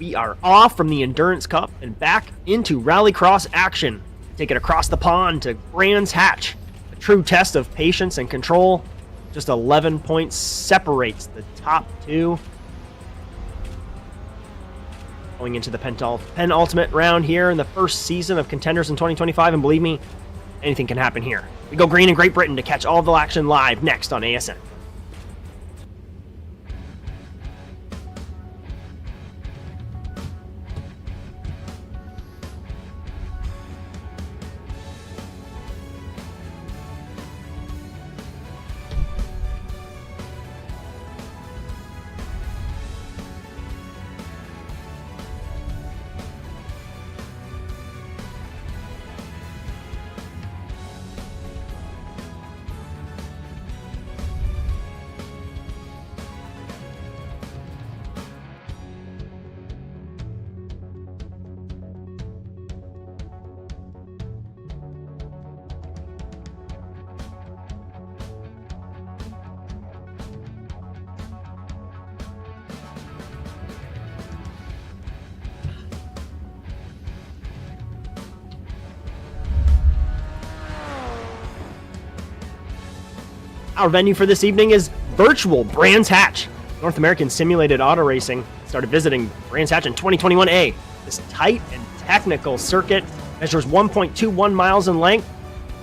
We are off from the Endurance Cup and back into Rallycross action. Take it across the pond to Brands Hatch. A true test of patience and control. Just 11 points separates the top two. Going into the penultimate round here in the first season of Contenders in 2025, and believe me, anything can happen here. We go green in Great Britain to catch all of the action live next on ASN. Our venue for this evening is virtual Brands Hatch. North American Simulated Auto Racing started visiting Brands Hatch in 2021A. This tight and technical circuit measures 1.21 miles in length,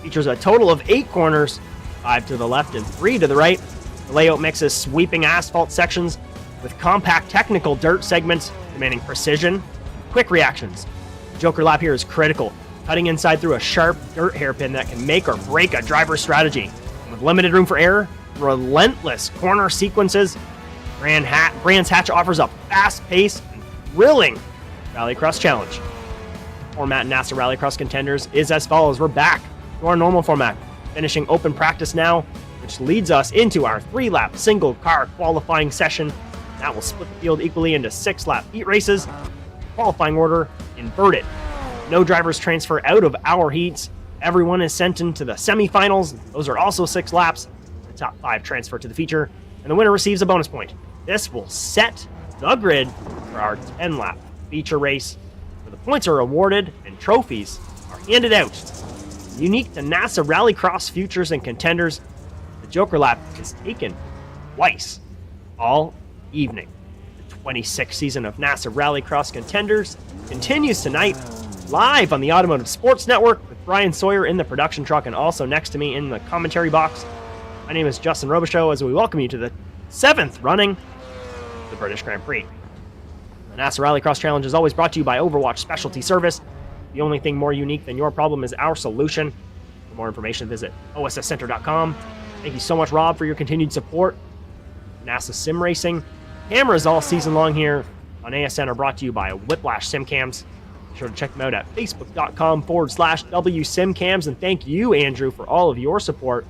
features a total of 8 corners, 5 to the left and 3 to the right. The layout mixes sweeping asphalt sections with compact technical dirt segments demanding precision and quick reactions. The Joker lap here is critical, cutting inside through a sharp dirt hairpin that can make or break a driver's strategy. With limited room for error, relentless corner sequences, Brands Hatch offers a fast-paced and thrilling Rallycross challenge. Format in NASA Rallycross Contenders is as follows. We're back to our normal format, finishing open practice now, which leads us into our 3-lap single-car qualifying session. That will split the field equally into 6-lap heat races. Qualifying order inverted. No drivers transfer out of our heats. Everyone is sent into the semifinals. Those are also 6 laps. The top 5 transfer to the feature, and the winner receives a bonus point. This will set the grid for our 10-lap feature race, where the points are awarded and trophies are handed out. Unique to NASA Rallycross Futures and Contenders, the Joker lap is taken twice all evening. The 26th season of NASA Rallycross Contenders continues tonight, live on the Automotive Sports Network, with Brian Sawyer in the production truck and also next to me in the commentary box. My name is Justin Robichaux, as we welcome you to the 7th running of the British Grand Prix. The NASA Rallycross Challenge is always brought to you by Overwatch Specialty Service. The only thing more unique than your problem is our solution. For more information, visit osscenter.com. Thank you so much, Rob, for your continued support. NASA Sim Racing. Cameras all season long here on ASN are brought to you by Whiplash Sim Cams. Be sure to check them out at facebook.com/WSimCams. And thank you, Andrew, for all of your support.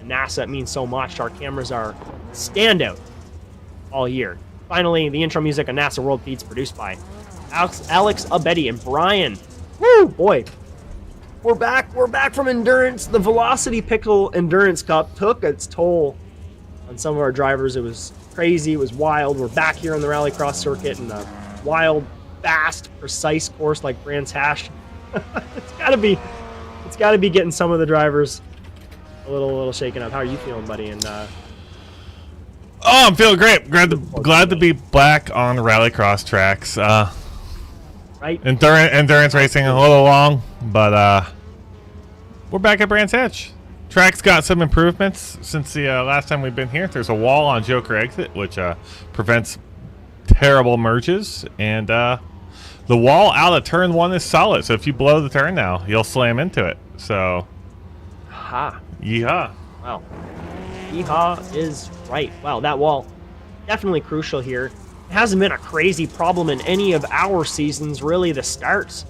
And NASA, it means so much. Our cameras are standout all year. Finally, the intro music on NASA World Feeds produced by Alex Abedi and Brian. Woo, boy. We're back from Endurance. The Velocity Pickle Endurance Cup took its toll on some of our drivers. It was crazy. It was wild. We're back here on the Rallycross circuit in a wild, fast, precise course like Brands Hatch. It's got to be getting some of the drivers a little shaken up. How are you feeling, buddy? And I'm feeling great. Glad to be back on the Rallycross tracks. Right? Endurance racing a little long, but we're back at Brands Hatch. Track's got some improvements since the last time we've been here. There's a wall on Joker exit, which prevents terrible merges, and the wall out of turn 1 is solid. So if you blow the turn now, you'll slam into it. So, yeehaw! Wow, yeehaw is right. Wow, that wall definitely crucial here. It hasn't been a crazy problem in any of our seasons. Really, the starts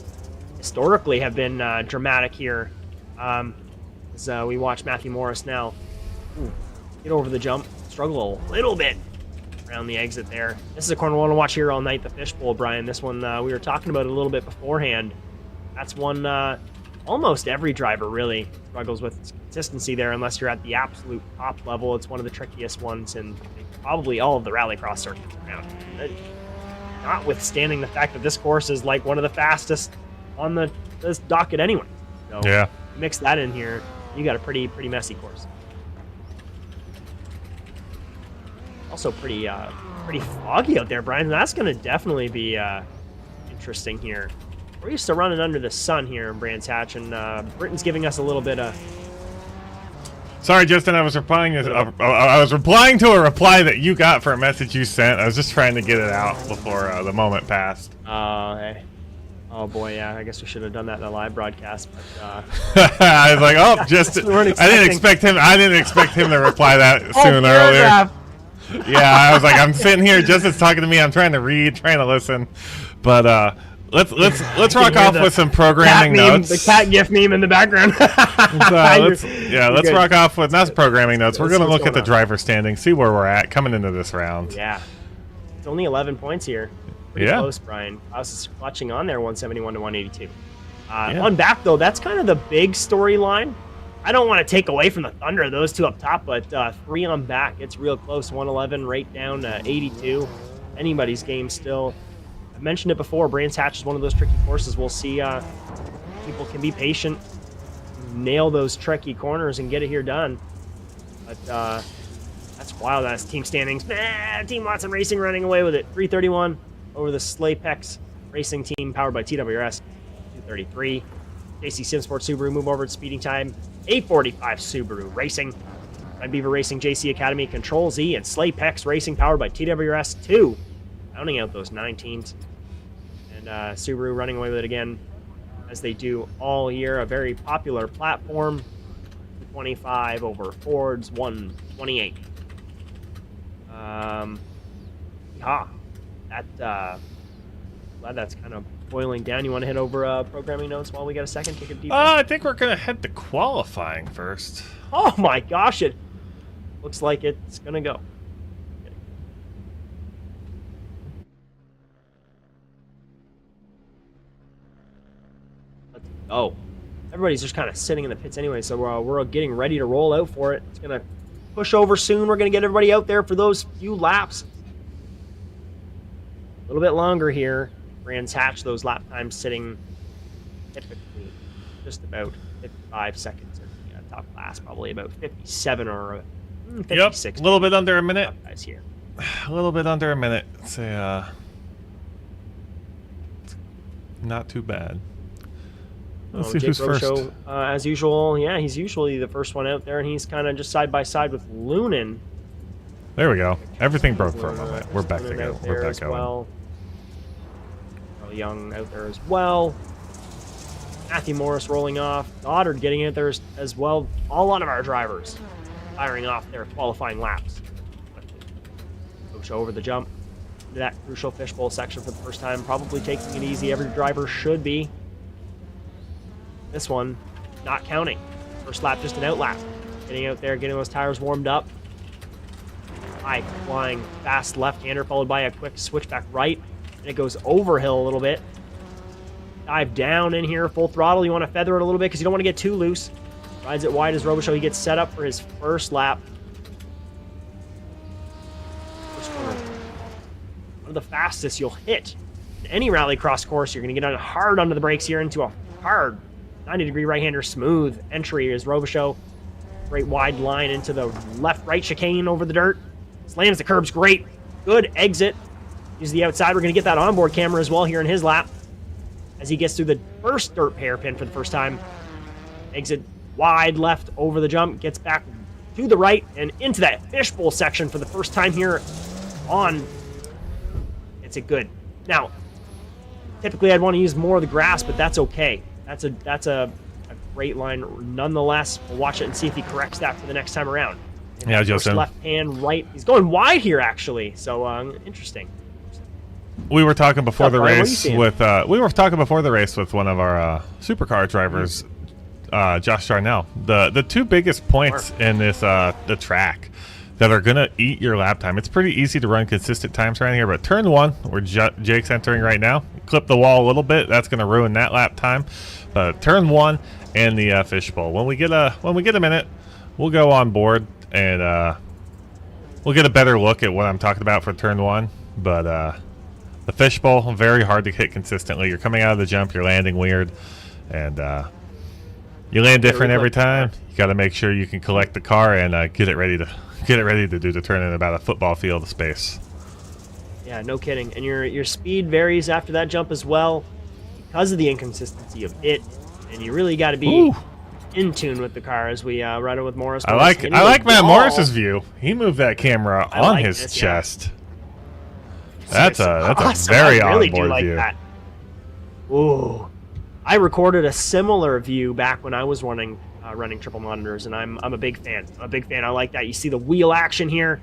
historically have been dramatic here. As we watch Matthew Morris now get over the jump, struggle a little bit around the exit there. This is a corner we want to watch here all night, the fishbowl, Brian. This one we were talking about a little bit beforehand. That's one almost every driver really struggles with consistency there, unless you're at the absolute top level. It's one of the trickiest ones in probably all of the Rallycross circuits around. notwithstanding the fact that this course is like one of the fastest on this docket anyway. So Yeah. mix that in here, you got a pretty messy course. Also pretty foggy out there, Brian. That's going to definitely be interesting here. We're used to running under the sun here in Brands Hatch, and Britain's giving us a little bit of... Sorry, Justin. I was replying to a reply that you got for a message you sent. I was just trying to get it out before the moment passed. Hey. Oh boy, yeah. I guess we should have done that in the live broadcast. But I was like, oh, Justin. I didn't expect him to reply that soon paragraph. earlier. Yeah, I was like, I'm sitting here. Justin's talking to me. I'm trying to read, trying to listen, but let's rock off with some programming notes. The cat gif meme in the background. Let's rock off with not programming notes. We're going to look at the driver standing, see where we're at coming into this round. Yeah, it's only 11 points here. Pretty close, Brian. I was clutching on there, 171 to 182. On back though, that's kind of the big storyline. I don't want to take away from the Thunder, those two up top, but 3 on back, it's real close. 111 right down to 82. Anybody's game still. I mentioned it before. Brands Hatch is one of those tricky courses. We'll see people can be patient, nail those tricky corners, and get it here done. But that's wild. That's team standings. Team Watson Racing running away with it. 331 over the Slaypex Racing team, powered by TWRS. 233. JC Simsport Subaru move over at speeding time. 845 Subaru Racing. Red Beaver Racing JC Academy Control Z and Slaypex Racing, powered by TWRS 2. Rounding out those 9 teams. And Subaru running away with it again, as they do all year. A very popular platform. 25 over Ford's 128. Glad that's kind of boiling down. You want to hit over programming notes while we get a second? Take a deep breath? I think we're going to head to qualifying first. Oh my gosh, it looks like it's going to go. Oh, everybody's just kind of sitting in the pits anyway, so we're getting ready to roll out for it. It's going to push over soon. We're going to get everybody out there for those few laps. A little bit longer here. Brands Hatch, those lap times sitting typically just about 55 seconds in the top class, probably about 57 or 56. Yep, a little bit under a minute. Guys here. A little bit under a minute. Say, not too bad. Let's see Jake who's first. Robichaud, as usual, yeah, he's usually the first one out there, and he's kind of just side by side with Lunan. There we go. Everything broke for a moment. We're back together. We're back going. Well. Young out there as well. Matthew Morris rolling off. Goddard getting out there as well. A lot of our drivers firing off their qualifying laps. Coach over the jump into that crucial fishbowl section for the first time. Probably taking it easy. Every driver should be. This one, not counting. First lap, just an out lap. Getting out there, getting those tires warmed up. High flying fast left-hander, followed by a quick switchback right. And it goes overhill a little bit. Dive down in here, full throttle. You want to feather it a little bit because you don't want to get too loose. Rides it wide as Robichaud. He gets set up for his first lap. First corner. One of the fastest you'll hit in any rallycross course. You're going to get on hard under the brakes here into a hard 90-degree right-hander smooth entry as Robichaud. Great wide line into the left-right chicane over the dirt. Slams the curbs great. Good exit. Use the outside. We're going to get that onboard camera as well here in his lap as he gets through the first dirt hairpin for the first time. Exit wide left over the jump, gets back to the right and into that fishbowl section for the first time here on. It's a good. Now, typically I'd want to use more of the grass, but that's okay. That's a great line nonetheless. We'll watch it and see if he corrects that for the next time around. Yeah, Justin. Left hand, right. He's going wide here actually. So interesting. We were talking before the race with one of our supercar drivers, Josh Jarnell. The two biggest points in this the track that are gonna eat your lap time. It's pretty easy to run consistent times around here, but turn 1, where Jake's entering right now, clip the wall a little bit. That's gonna ruin that lap time. Turn 1 and the fishbowl. When we get a minute, we'll go on board and we'll get a better look at what I'm talking about for turn 1. But The fishbowl, very hard to hit consistently. You're coming out of the jump, you're landing weird, and you land different every time. You got to make sure you can collect the car and get it ready to do the turn in about a football field of space. Yeah, no kidding. And your speed varies after that jump as well because of the inconsistency of it, and you really got to be in tune with the car as we ride it with Morris. I like Matt Morris's view. He moved that camera on his chest. Yeah. That's awesome. A very onboard view. That. Ooh, I recorded a similar view back when I was running triple monitors, and I'm a big fan. I like that. You see the wheel action here.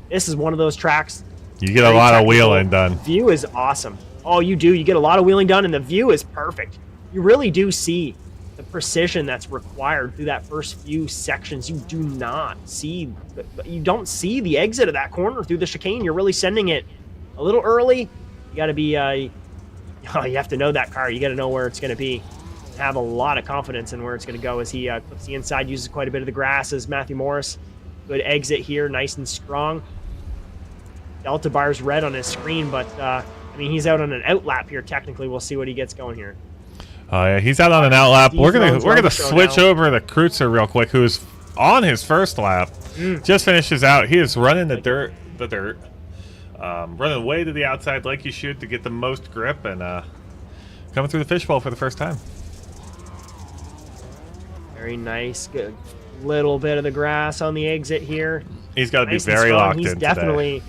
This is one of those tracks. You get a lot of wheeling done. View is awesome. Oh, you do. You get a lot of wheeling done, and the view is perfect. You really do see the precision that's required through that first few sections. You do not see, you don't see the exit of that corner through the chicane. You're really sending it a little early. You got to be, you have to know that car. You got to know where it's going to be. Have a lot of confidence in where it's going to go as he clips the inside, uses quite a bit of the grass as Matthew Morris. Good exit here, nice and strong. Delta bar's red on his screen, but I mean, he's out on an out lap here. Technically, we'll see what he gets going here. Oh yeah, he's out on an out lap. We're gonna switch over to Kreutzer real quick, who's on his first lap. Just finishes out. He is running the dirt, running way to the outside like you should to get the most grip, and coming through the fishbowl for the first time. Very nice. Good. Little bit of the grass on the exit here. He's got to be very locked in today. He's definitely.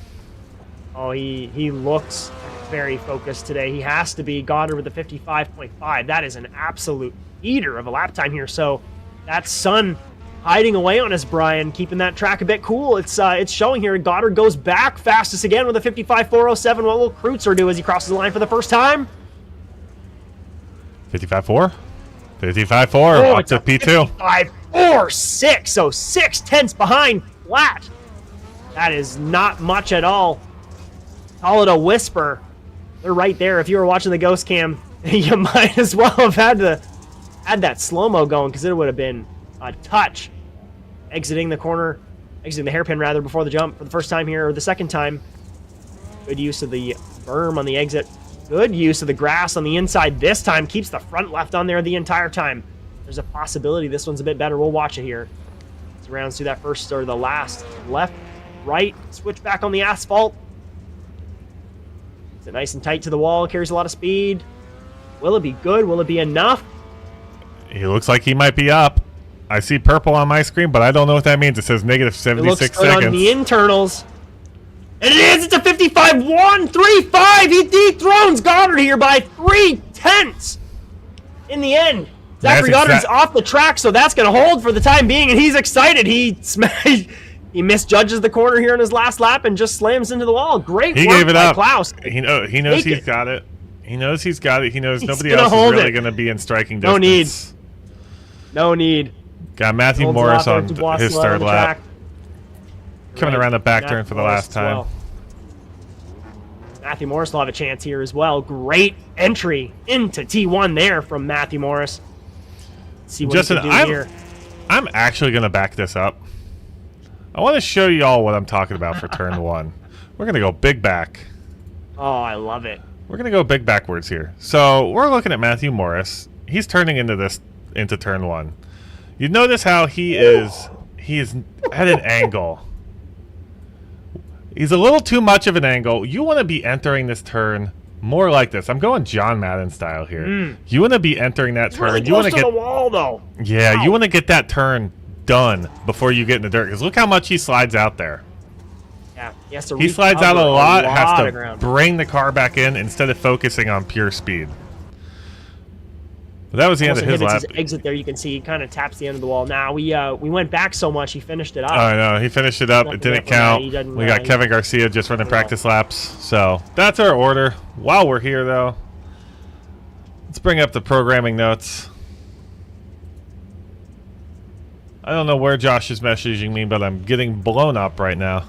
Oh, he looks very focused today. He has to be. Goddard with the 55.5. That is an absolute eater of a lap time here. So that sun hiding away on us, Brian, keeping that track a bit cool. It's showing here. Goddard goes back fastest again with a 55.407. What will Kreutzer do as he crosses the line for the first time? 55.4? 55.4 up to P2. 55.46, so 6/10 behind flat. That is not much at all. Call it a whisper. They're right there. If you were watching the ghost cam, you might as well have had that slow-mo going, because it would have been a touch. Exiting the hairpin rather before the jump for the first time here, or the second time. Good use of the berm on the exit. Good use of the grass on the inside this time. Keeps the front left on there the entire time. There's a possibility this one's a bit better. We'll watch it here. As rounds through that first or the last. Left, right, switch back on the asphalt. Is it nice and tight to the wall? Carries a lot of speed. Will it be good? Will it be enough? He looks like he might be up. I see purple on my screen, but I don't know what that means. It says negative 76 seconds. It looks good on the internals. And it is! It's a 55.135! He dethrones Goddard here by 3/10 in the end. Zachary Goddard's off the track, so that's going to hold for the time being, and he's excited. He misjudges the corner here in his last lap and just slams into the wall. Great work by Klaus. He knows he's got it. He knows he's got it. He knows nobody else is really going to be in striking distance. No need. Got Matthew Morris on his third lap. Coming around the back turn for the last time. Matthew Morris will have a chance here as well. Great entry into T1 there from Matthew Morris. Let's see what he can do here. I'm actually going to back this up. I want to show you all what I'm talking about for turn one. We're going to go big back. Oh, I love it. We're going to go big backwards here. So we're looking at Matthew Morris. He's turning into turn one. You notice how he is at an angle. He's a little too much of an angle. You want to be entering this turn more like this. I'm going John Madden style here. You want to be entering that turn. Really close to the wall, though. Yeah, wow. You want to get that turn done before you get in the dirt. Because look how much he slides out there. Yeah, he slides out a lot, has to bring the car back in instead of focusing on pure speed. But that was the end of his lap. His exit there, you can see he kind of taps the end of the wall. Now we went back so much, he finished it up. Oh no, he finished it up. It didn't count. We got Kevin Garcia just running practice laps. So that's our order. While we're here, though, let's bring up the programming notes. I don't know where Josh is messaging me, but I'm getting blown up right now.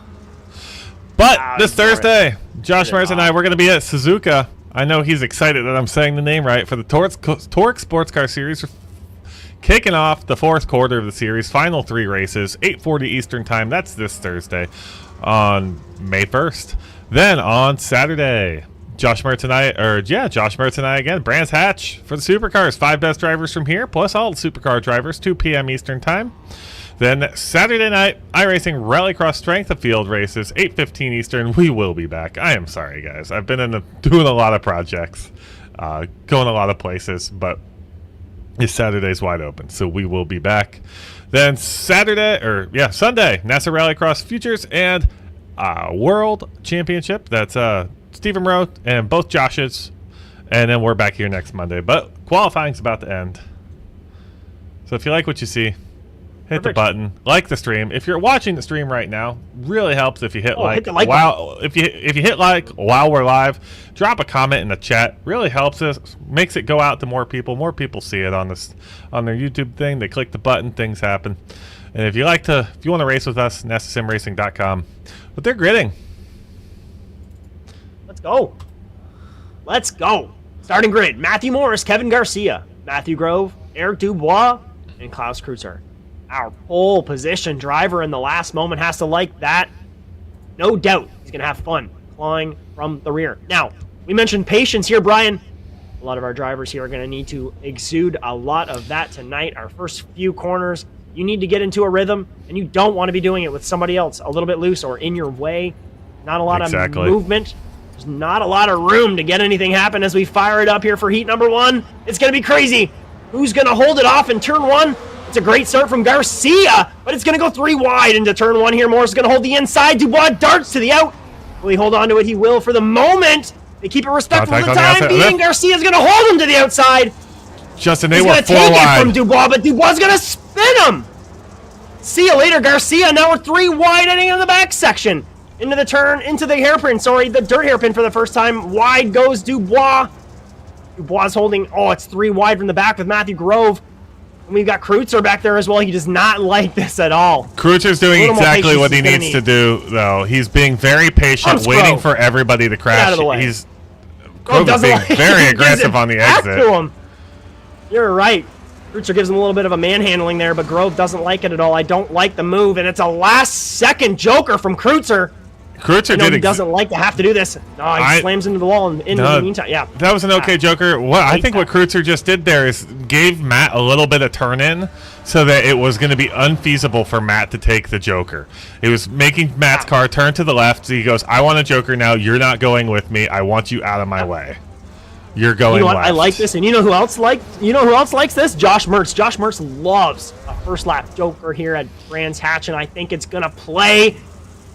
But this Thursday, Josh Myers and I, we're going to be at Suzuka. I know he's excited that I'm saying the name right for the Torque Sports Car Series. We're kicking off the fourth quarter of the series, final 3 races, 8:40 Eastern Time. That's this Thursday on May 1st. Then on Saturday, Josh Mertz and I again. Brands Hatch for the supercars. 5 best drivers from here, plus all supercar drivers, 2 p.m. Eastern time. Then Saturday night, iRacing Rallycross Strength of Field races, 8:15 Eastern. We will be back. I am sorry, guys. I've been doing a lot of projects, going a lot of places, but this Saturday's wide open, so we will be back. Then Sunday, NASA Rallycross Futures and World Championship. That's Stephen Rowe and both Josh's, and then we're back here next Monday. But qualifying's about to end, so if you like what you see, hit the button, like the stream. If you're watching the stream right now, really helps if you hit hit the like while if you hit like while we're live. Drop a comment in the chat. Really helps us, makes it go out to more people. More people see it on their YouTube thing. They click the button, things happen. And if you want to race with us, NASASimRacing.com. But they're gridding. Let's go. Starting grid: Matthew Morris, Kevin Garcia, Matthew Grove, Eric Dubois, and Klaus Kreutzer. Our pole position driver in the last moment has to like that. No doubt he's going to have fun clawing from the rear. Now, we mentioned patience here, Brian. A lot of our drivers here are going to need to exude a lot of that tonight. Our first few corners, you need to get into a rhythm, and you don't want to be doing it with somebody else a little bit loose or in your way. Not a lot of movement. There's not a lot of room to get anything happen as we fire it up here for heat number 1. It's going to be crazy. Who's going to hold it off in turn 1? It's a great start from Garcia, but it's going to go 3 wide into turn 1 here. Morris is going to hold the inside. Dubois darts to the out. Will he hold on to it? He will for the moment. They keep it respectful for the time being. Garcia's going to hold him to the outside. Justin, He's going to take it from Dubois, but Dubois is going to spin him. See you later, Garcia. Now we're 3 wide heading in the back section. Into the hairpin, the dirt hairpin for the first time. Wide goes Dubois. Dubois holding, it's 3 wide from the back with Matthew Grove. And we've got Kreutzer back there as well. He does not like this at all. Kreutzer's doing exactly what he needs to do, though. He's being very patient, waiting for everybody to crash. Get out of the way. Grove is being very aggressive on the exit. To him. You're right. Kreutzer gives him a little bit of a manhandling there, but Grove doesn't like it at all. I don't like the move, and it's a last-second joker from Kreutzer. He doesn't like to have to do this. No, he slams into the wall in the meantime. Yeah, that was an okay joker. I think what Kreutzer just did there is gave Matt a little bit of turn in so that it was going to be unfeasible for Matt to take the joker. It was making Matt's car turn to the left. So he goes, I want a joker now. You're not going with me. I want you out of my way. You're going left. I like this, and you know who else likes this? Josh Mertz. Josh Mertz loves a first lap joker here at Brands Hatch, and I think it's going to play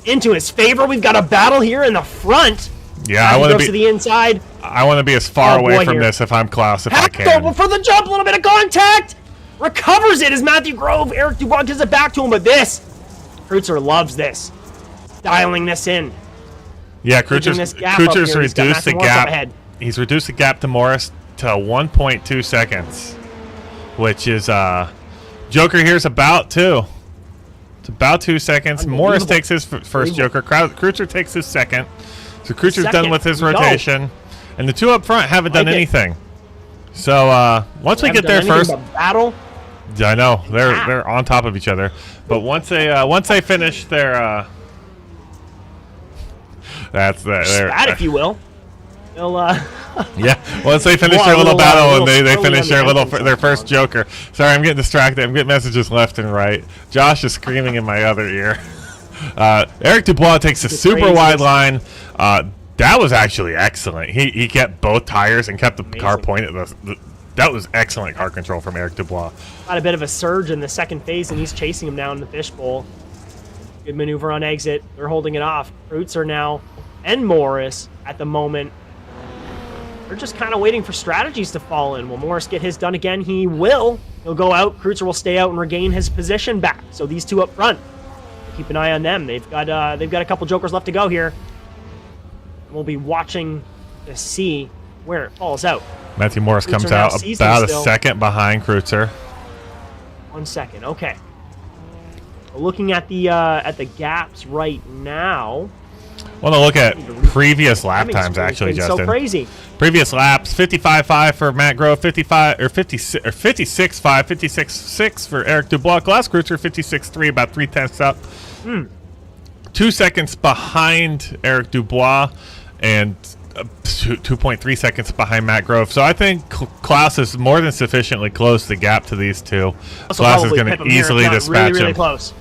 into his favor. We've got a battle here in the front. Yeah, I want to be to the inside. I want to be as far away from this if I'm Klaus, if I can. Over for the jump, a little bit of contact. Recovers it as Matthew Grove. Eric Dubois gives it back to him, but Kreutzer loves this. Dialing this in. Yeah, Kreutzer's reduced the gap. He's reduced the gap to Morris to 1.2 seconds, which is joker here's about 2. It's about 2 seconds. Morris takes his first joker. Kreutzer takes his second. So Kreutzer's done with his rotation. And the 2 up front haven't done anything. So once we get there first, battle. I know they're on top of each other. But once they finish their that's that if you will. They'll yeah. Once they finish their little battle and they finish their first joker. Sorry, I'm getting distracted. I'm getting messages left and right. Josh is screaming in my other ear. Eric Dubois takes a super wide line. That was actually excellent. He kept both tires and kept the car pointed. That was excellent car control from Eric Dubois. Got a bit of a surge in the second phase, and he's chasing him down in the fishbowl. Good maneuver on exit. They're holding it off. Kreutzer now and Morris at the moment. They're just kind of waiting for strategies to fall in. Will Morris get his done again? He will. He'll go out. Kreutzer will stay out and regain his position back. So these 2 up front, keep an eye on them. They've got a couple jokers left to go here. We'll be watching to see where it falls out. Matthew Morris comes out about a second behind Kreutzer. 1 second. Okay. Looking at the gaps right now. I want to look at previous lap times, actually, Justin. So crazy. Previous laps: 55.5 for Matt Grove, 56.5, 56.6 for Eric Dubois. Klaus Kreutzer 56.3, about 3/10 up. 2 seconds behind Eric Dubois, and 2.3 seconds behind Matt Grove. So I think Klaus is more than sufficiently close the gap to these two. Klaus is going to easily dispatch really him. Close.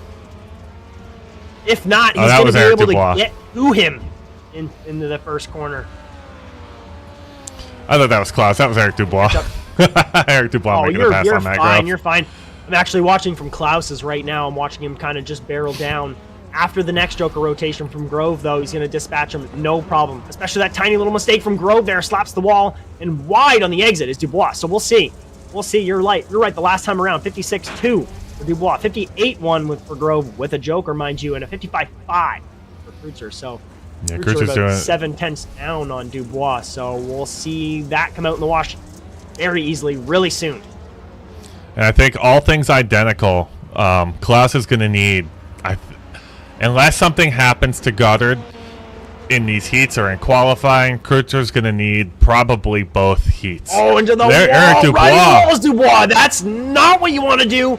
If not, he's that going was to be Eric able Dubois. to get to him into the first corner. I thought that was Klaus. That was Eric Dubois. Eric Dubois making a pass on Matt Grove. You're fine. I'm actually watching from Klaus's right now. I'm watching him kind of just barrel down. After the next Joker rotation from Grove, though, he's going to dispatch him no problem. Especially that tiny little mistake from Grove there. Slaps the wall, and wide on the exit is Dubois. So we'll see. We'll see. You're right the last time around. 56-2 for Dubois. 58-1 for Grove with a Joker, mind you, and a 55-5 for Kreutzer. So yeah, Kreutzer's doing 7/10 down on Dubois. So we'll see that come out in the wash very easily, really soon. And I think all things identical, Klaus is going to need... Unless something happens to Goddard in these heats or in qualifying, Kreutzer's going to need probably both heats. Oh, into the there, wall, Eric Dubois. right walls, Dubois. That's not what you want to do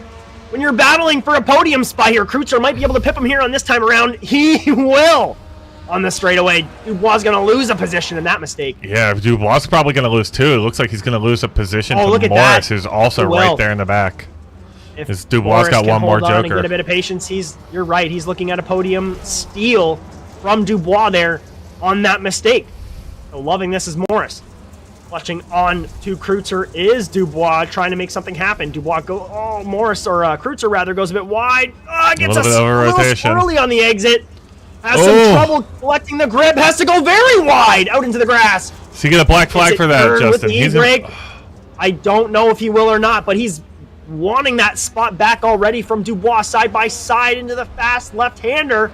when you're battling for a podium spot here. Kreutzer might be able to pip him here on this time around. He will on the straightaway. Dubois is going to lose a position in that mistake. Yeah, Dubois is probably going to lose too. It looks like he's going to lose a position to look at Morris, that. who's also right there in the back. If Dubois Morris got can one more hold on Joker. and get a bit of patience, you're right. He's looking at a podium steal from Dubois there on that mistake. So loving this is Morris. Clutching on to Kreutzer is Dubois trying to make something happen. Dubois Morris or Kreutzer rather goes a bit wide. Gets a little swirly on the exit. Has some trouble collecting the grip. Has to go very wide out into the grass. So you get a black flag for that, Justin. I don't know if he will or not, but he's wanting that spot back already from Dubois side by side into the fast left-hander.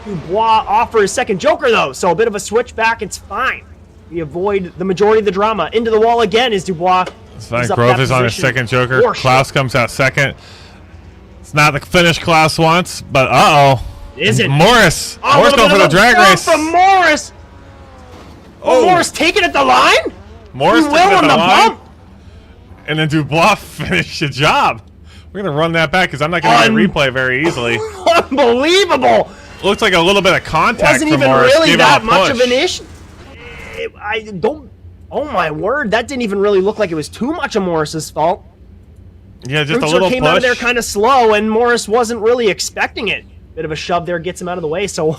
Dubois off for his second Joker, though, so a bit of a switch back. It's fine. We avoid the majority of the drama. Into the wall again is Dubois. It's fine. Grove is on his second Joker. Klaus comes out second. It's not the finish Klaus wants, but Is it? Morris. Morris going for the drag race. From Morris. Morris taking it the line? Morris taking it the line. Bump. And then Dubois finished the job. We're going to run that back because I'm not going to get a replay very easily. Unbelievable. Looks like a little bit of contact from Morris. Wasn't even really that much of an issue. Oh my word, that didn't even really look like it was too much of Morris's fault. Yeah, just a little push. Came out of there kind of slow, and Morris wasn't really expecting it. Bit of a shove there gets him out of the way, so...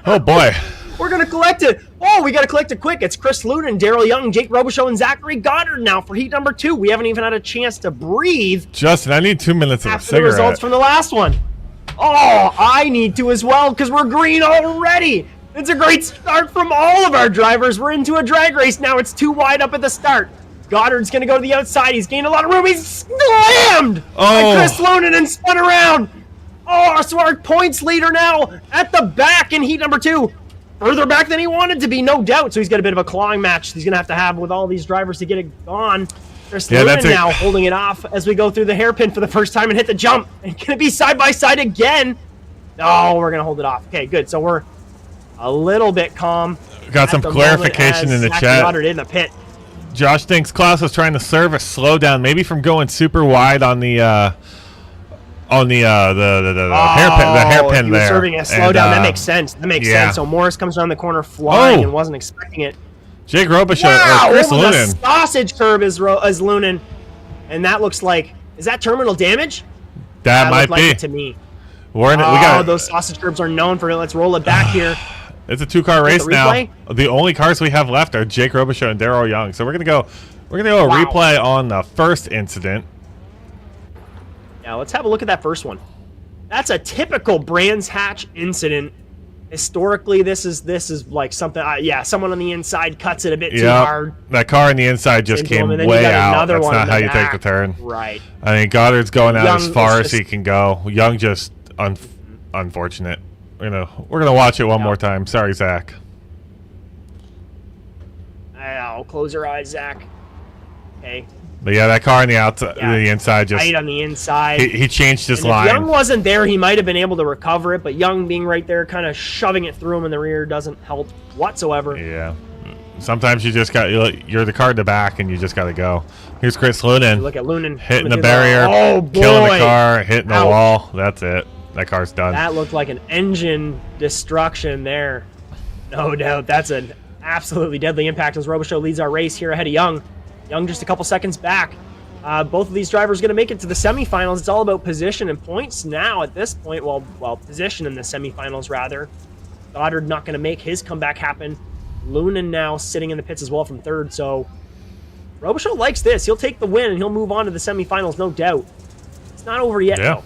Oh boy. We're going to collect it. We got to collect it quick. It's Chris Lunan, Daryl Young, Jake Robichaux, and Zachary Goddard now for heat number 2. We haven't even had a chance to breathe. Justin, I need 2 minutes of a cigarette. The results from the last one. I need to as well because we're green already. It's a great start from all of our drivers. We're into a drag race now. It's too wide up at the start. Goddard's going to go to the outside. He's gained a lot of room. He's slammed by Chris Lunan and spun around. So our points leader now at the back in heat number 2. Further back than he wanted to be, no doubt. So he's got a bit of a clawing match he's going to have with all these drivers to get it gone. Chris Lunan now holding it off as we go through the hairpin for the first time and hit the jump. And going to be side by side again. No, we're going to hold it off. Okay, good. So we're a little bit calm. Got some clarification in the chat. Goddard in the pit. Josh thinks Klaus was trying to serve a slowdown, maybe from going super wide on the hairpin there. Serving a slowdown. That makes sense. Sense. So Morris comes around the corner flying and wasn't expecting it. Jake Robichaux, Chris Lunan. The sausage curve is Lunan, and that looks like, is that terminal damage? That might like be it to me. We got those sausage curbs are known for it. Let's roll it back here. It's a 2-car race now. The only cars we have left are Jake Robichaux and Daryl Young. So we're gonna go a replay on the first incident. Yeah, let's have a look at that first one. That's a typical Brands Hatch incident. Historically, this is like something. Someone on the inside cuts it a bit too hard. That car on the inside just came way out. That's not how you take the turn. Right. I mean, Goddard's going out as far as he can go. Young just unfortunate. We're gonna watch it one more time. Sorry, Zach. I'll close your eyes, Zach. Okay. But yeah, that car on the outside, the inside, just right on the inside. He changed his line. If Young wasn't there, he might have been able to recover it. But Young being right there, kind of shoving it through him in the rear, doesn't help whatsoever. Yeah. Sometimes you just you're the car in the back, and you just got to go. Here's Chris Lunan. Look at Lunan hitting the barrier, killing the car, hitting the wall. That's it. That car's done. That looked like an engine destruction there. No doubt. That's Absolutely deadly impact as Robichaux leads our race here ahead of Young. Young just a couple seconds back. Both of these drivers going to make it to the semifinals. It's all about position and points now at this point. Well, position in the semifinals, rather. Goddard not going to make his comeback happen. Loonan now sitting in the pits as well from third. So Robichaux likes this. He'll take the win, and he'll move on to the semifinals, no doubt. It's not over yet, though.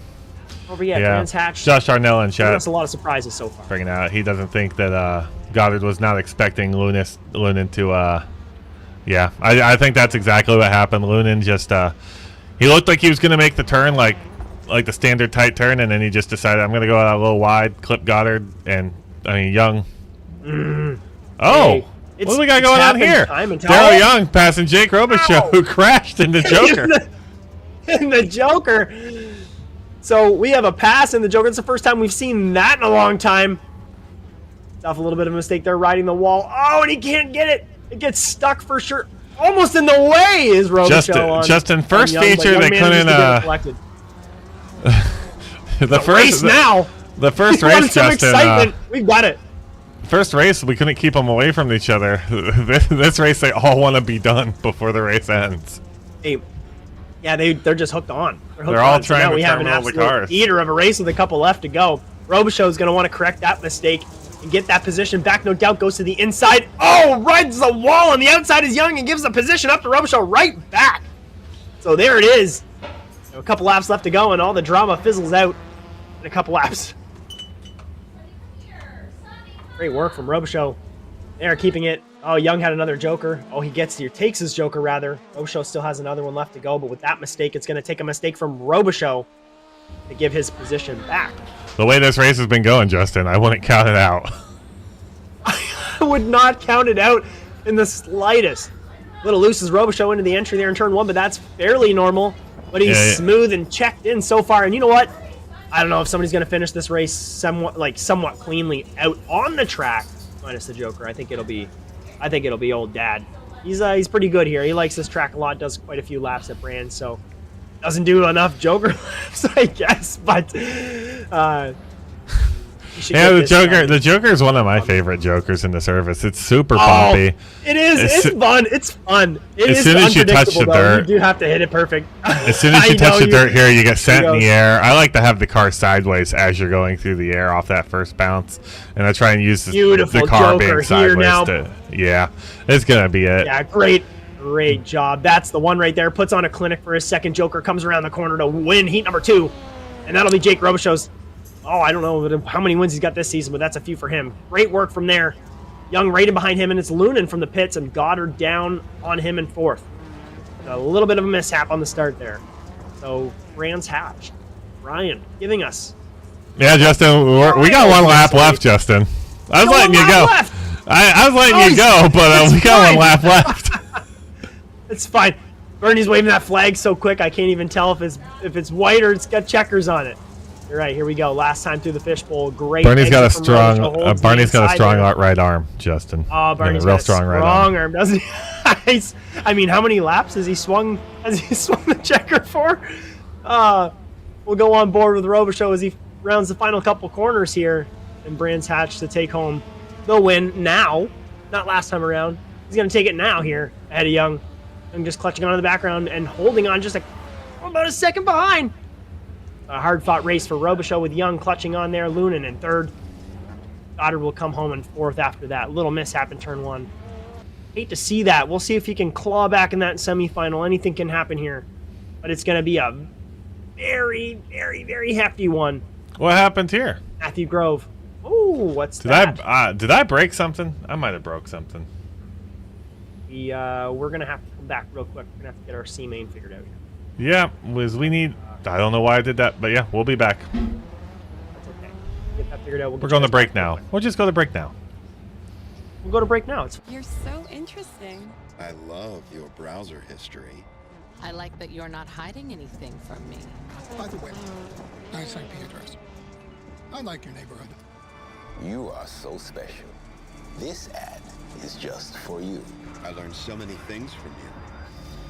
Over yet. Brands Hatch. Josh Arnell in chat. That's a lot of surprises so far. Bringing out, he doesn't think that Goddard was not expecting Loonan to. Yeah, I think that's exactly what happened. Loonan just he looked like he was going to make the turn, like the standard tight turn, and then he just decided I'm going to go out a little wide, clip Goddard, and I mean Young. Oh. Hey, what do we got going on here? Daryl Young passing Jake Robichaux, who crashed in the Joker. in the Joker. So we have a pass in the Joker. It's the first time we've seen that in a long time. It's off a little bit of a mistake there, riding the wall. Oh, and he can't get it. It gets stuck for sure. Almost in the way is Robichaux. Justin, first Young, feature they couldn't. The first race now. The first race, Justin. We've got it. First race, we couldn't keep them away from each other. This race, they all want to be done before the race ends. Hey, yeah, they're just hooked on. They're all trying to terminal the cars. Eater of a race with a couple left to go. Robichaux is going to want to correct that mistake and get that position back. No doubt goes to the inside. Oh, rides the wall on the outside is Young and gives the position up to Robichaux right back. So there it is. A couple laps left to go, and all the drama fizzles out in a couple laps. Great work from Robichaux. They are keeping it. Oh, Young had another Joker. Oh, he takes his Joker, rather. Robichaux still has another one left to go, but with that mistake, it's going to take a mistake from Robichaux to give his position back. The way this race has been going, Justin, I wouldn't count it out. I would not count it out in the slightest. Little loose as Robichaux into the entry there in turn one, but that's fairly normal. But he's smooth and checked in so far. And you know what? I don't know if somebody's going to finish this race somewhat cleanly out on the track, minus the Joker. I think it'll be old Dad. He's pretty good here. He likes this track a lot. Does quite a few laps at Brand, so doesn't do enough Joker laps, I guess. But yeah, the Joker is one of my favorite Jokers in the service. It's super poppy. It is. It's fun. It's fun. As soon as you touch the dirt, you do have to hit it perfect. As soon as you touch the dirt here, you get sent in the air. I like to have the car sideways as you're going through the air off that first bounce, and I try and use the car Joker being sideways now. Yeah, it's gonna be it. Yeah, great job. That's the one right there. Puts on a clinic for his second Joker. Comes around the corner to win heat number 2, and that'll be Jake Robichaux's. Oh, I don't know how many wins he's got this season, but that's a few for him. Great work from there. Young right in behind him, and it's Loonan from the pits, and Goddard down on him in fourth. A little bit of a mishap on the start there. So, Brands Hatch. Ryan giving us. Yeah, Justin, we got one lap left, Justin. I was letting you go. I was letting you go, but we got one lap left. It's fine. Bernie's waving that flag so quick, I can't even tell if it's white or it's got checkers on it. You're right. Here we go. Last time through the fishbowl. Great. Barney's got a strong. Right arm, Justin. Oh, Barney's got a real strong right arm, doesn't he? I mean, how many laps has he swung? Has he swung the checker for? We'll go on board with Robichaux as he rounds the final couple corners here, and Brands Hatch to take home the win now. Not last time around. He's going to take it now here ahead of Young. Young just clutching on in the background and holding on just about a second behind. A hard-fought race for Robichaux with Young clutching on there. Loonan in third. Goddard will come home in fourth after that. Little mishap in turn one. Hate to see that. We'll see if he can claw back in that semifinal. Anything can happen here. But it's going to be a very, very, very hefty one. What happened here? Matthew Grove. Ooh, what's that? Did I break something? I might have broke something. We're going to have to come back real quick. We're going to have to get our C main figured out here. Yeah, we need... I don't know why I did that, but yeah, we'll be back. That's okay. Get that figured out. We're going to break now. We'll just go to break now. We'll go to break now. You're so interesting. I love your browser history. I like that you're not hiding anything from me. By the way, nice IP address. I like your neighborhood. You are so special. This ad is just for you. I learned so many things from you.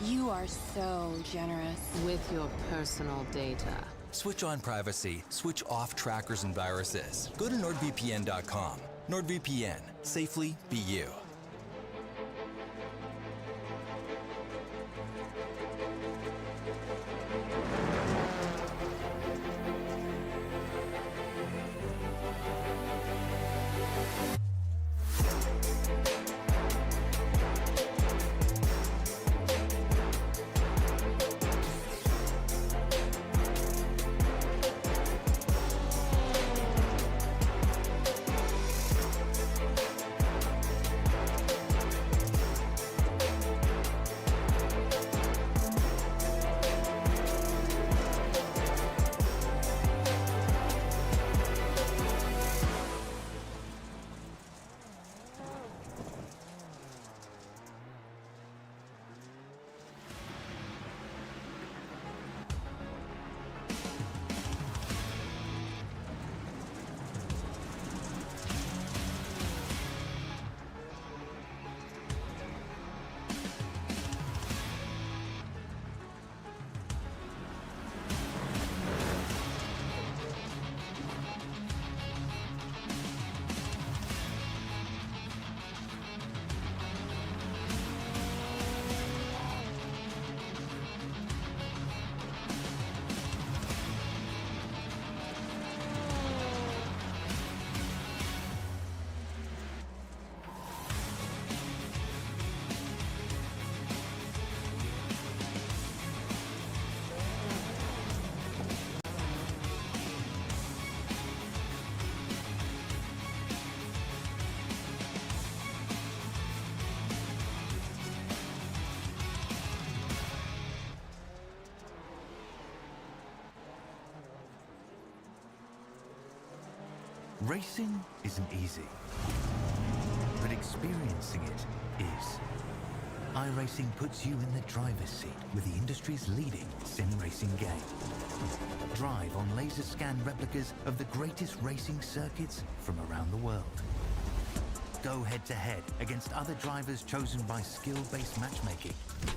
You are so generous with your personal data. Switch on privacy, switch off trackers and viruses. Go to NordVPN.com. NordVPN. Safely be you. Racing isn't easy, but experiencing it is. iRacing puts you in the driver's seat with the industry's leading sim racing game. Drive on laser scan replicas of the greatest racing circuits from around the world. Go head-to-head against other drivers chosen by skill-based matchmaking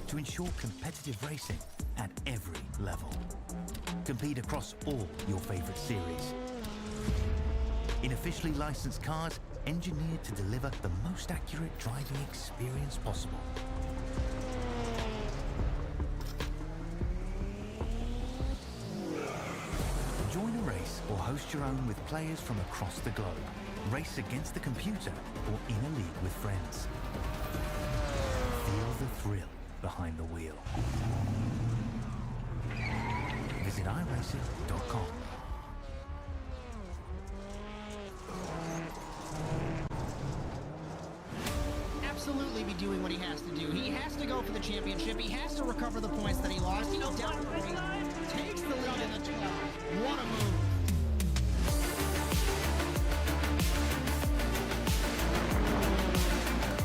to ensure competitive racing at every level. Compete across all your favorite series. In officially licensed cars, engineered to deliver the most accurate driving experience possible. Join a race or host your own with players from across the globe. Race against the computer or in a league with friends. Feel the thrill behind the wheel. Visit iRacing.com. Absolutely be doing what he has to do. He has to go for the championship. He has to recover the points that he lost. You know, down takes the lead in the 12. What a move.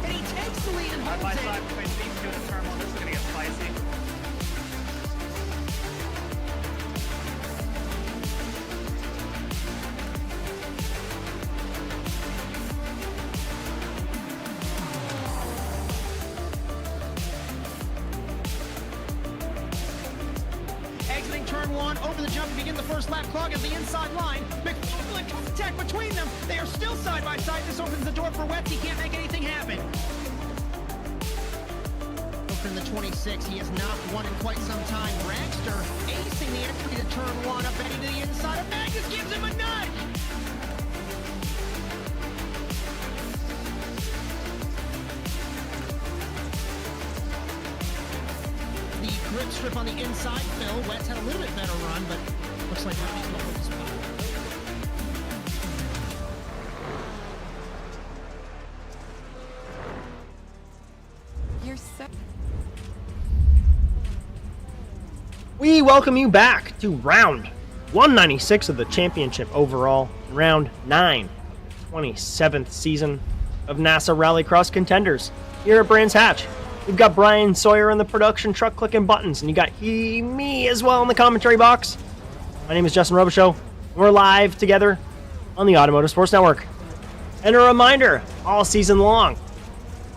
And he takes the lead and holds it. Side between these two in the turn one. This is going to get spicy. Exiting turn one, over the jump to begin the first lap clock at the inside line. McFarland contact between them. They are still side by side. This opens the door for Wetz. He can't make anything happen. In the 26, he has not won in quite some time. Dragster acing the entry to turn one, up Betty to the inside of Magnus, gives him a nudge. The grip strip on the inside, Phil. Wetz had a little bit better run, but looks like Robbie's going to hold the spot. You're so... We welcome you back to round 196 of the championship overall, round 9, 27th season of NASA Rallycross Contenders here at Brands Hatch. We've got Brian Sawyer in the production truck clicking buttons, and you got me as well in the commentary box. My name is Justin Robichaux. We're live together on the Automotive Sports Network. And a reminder, all season long,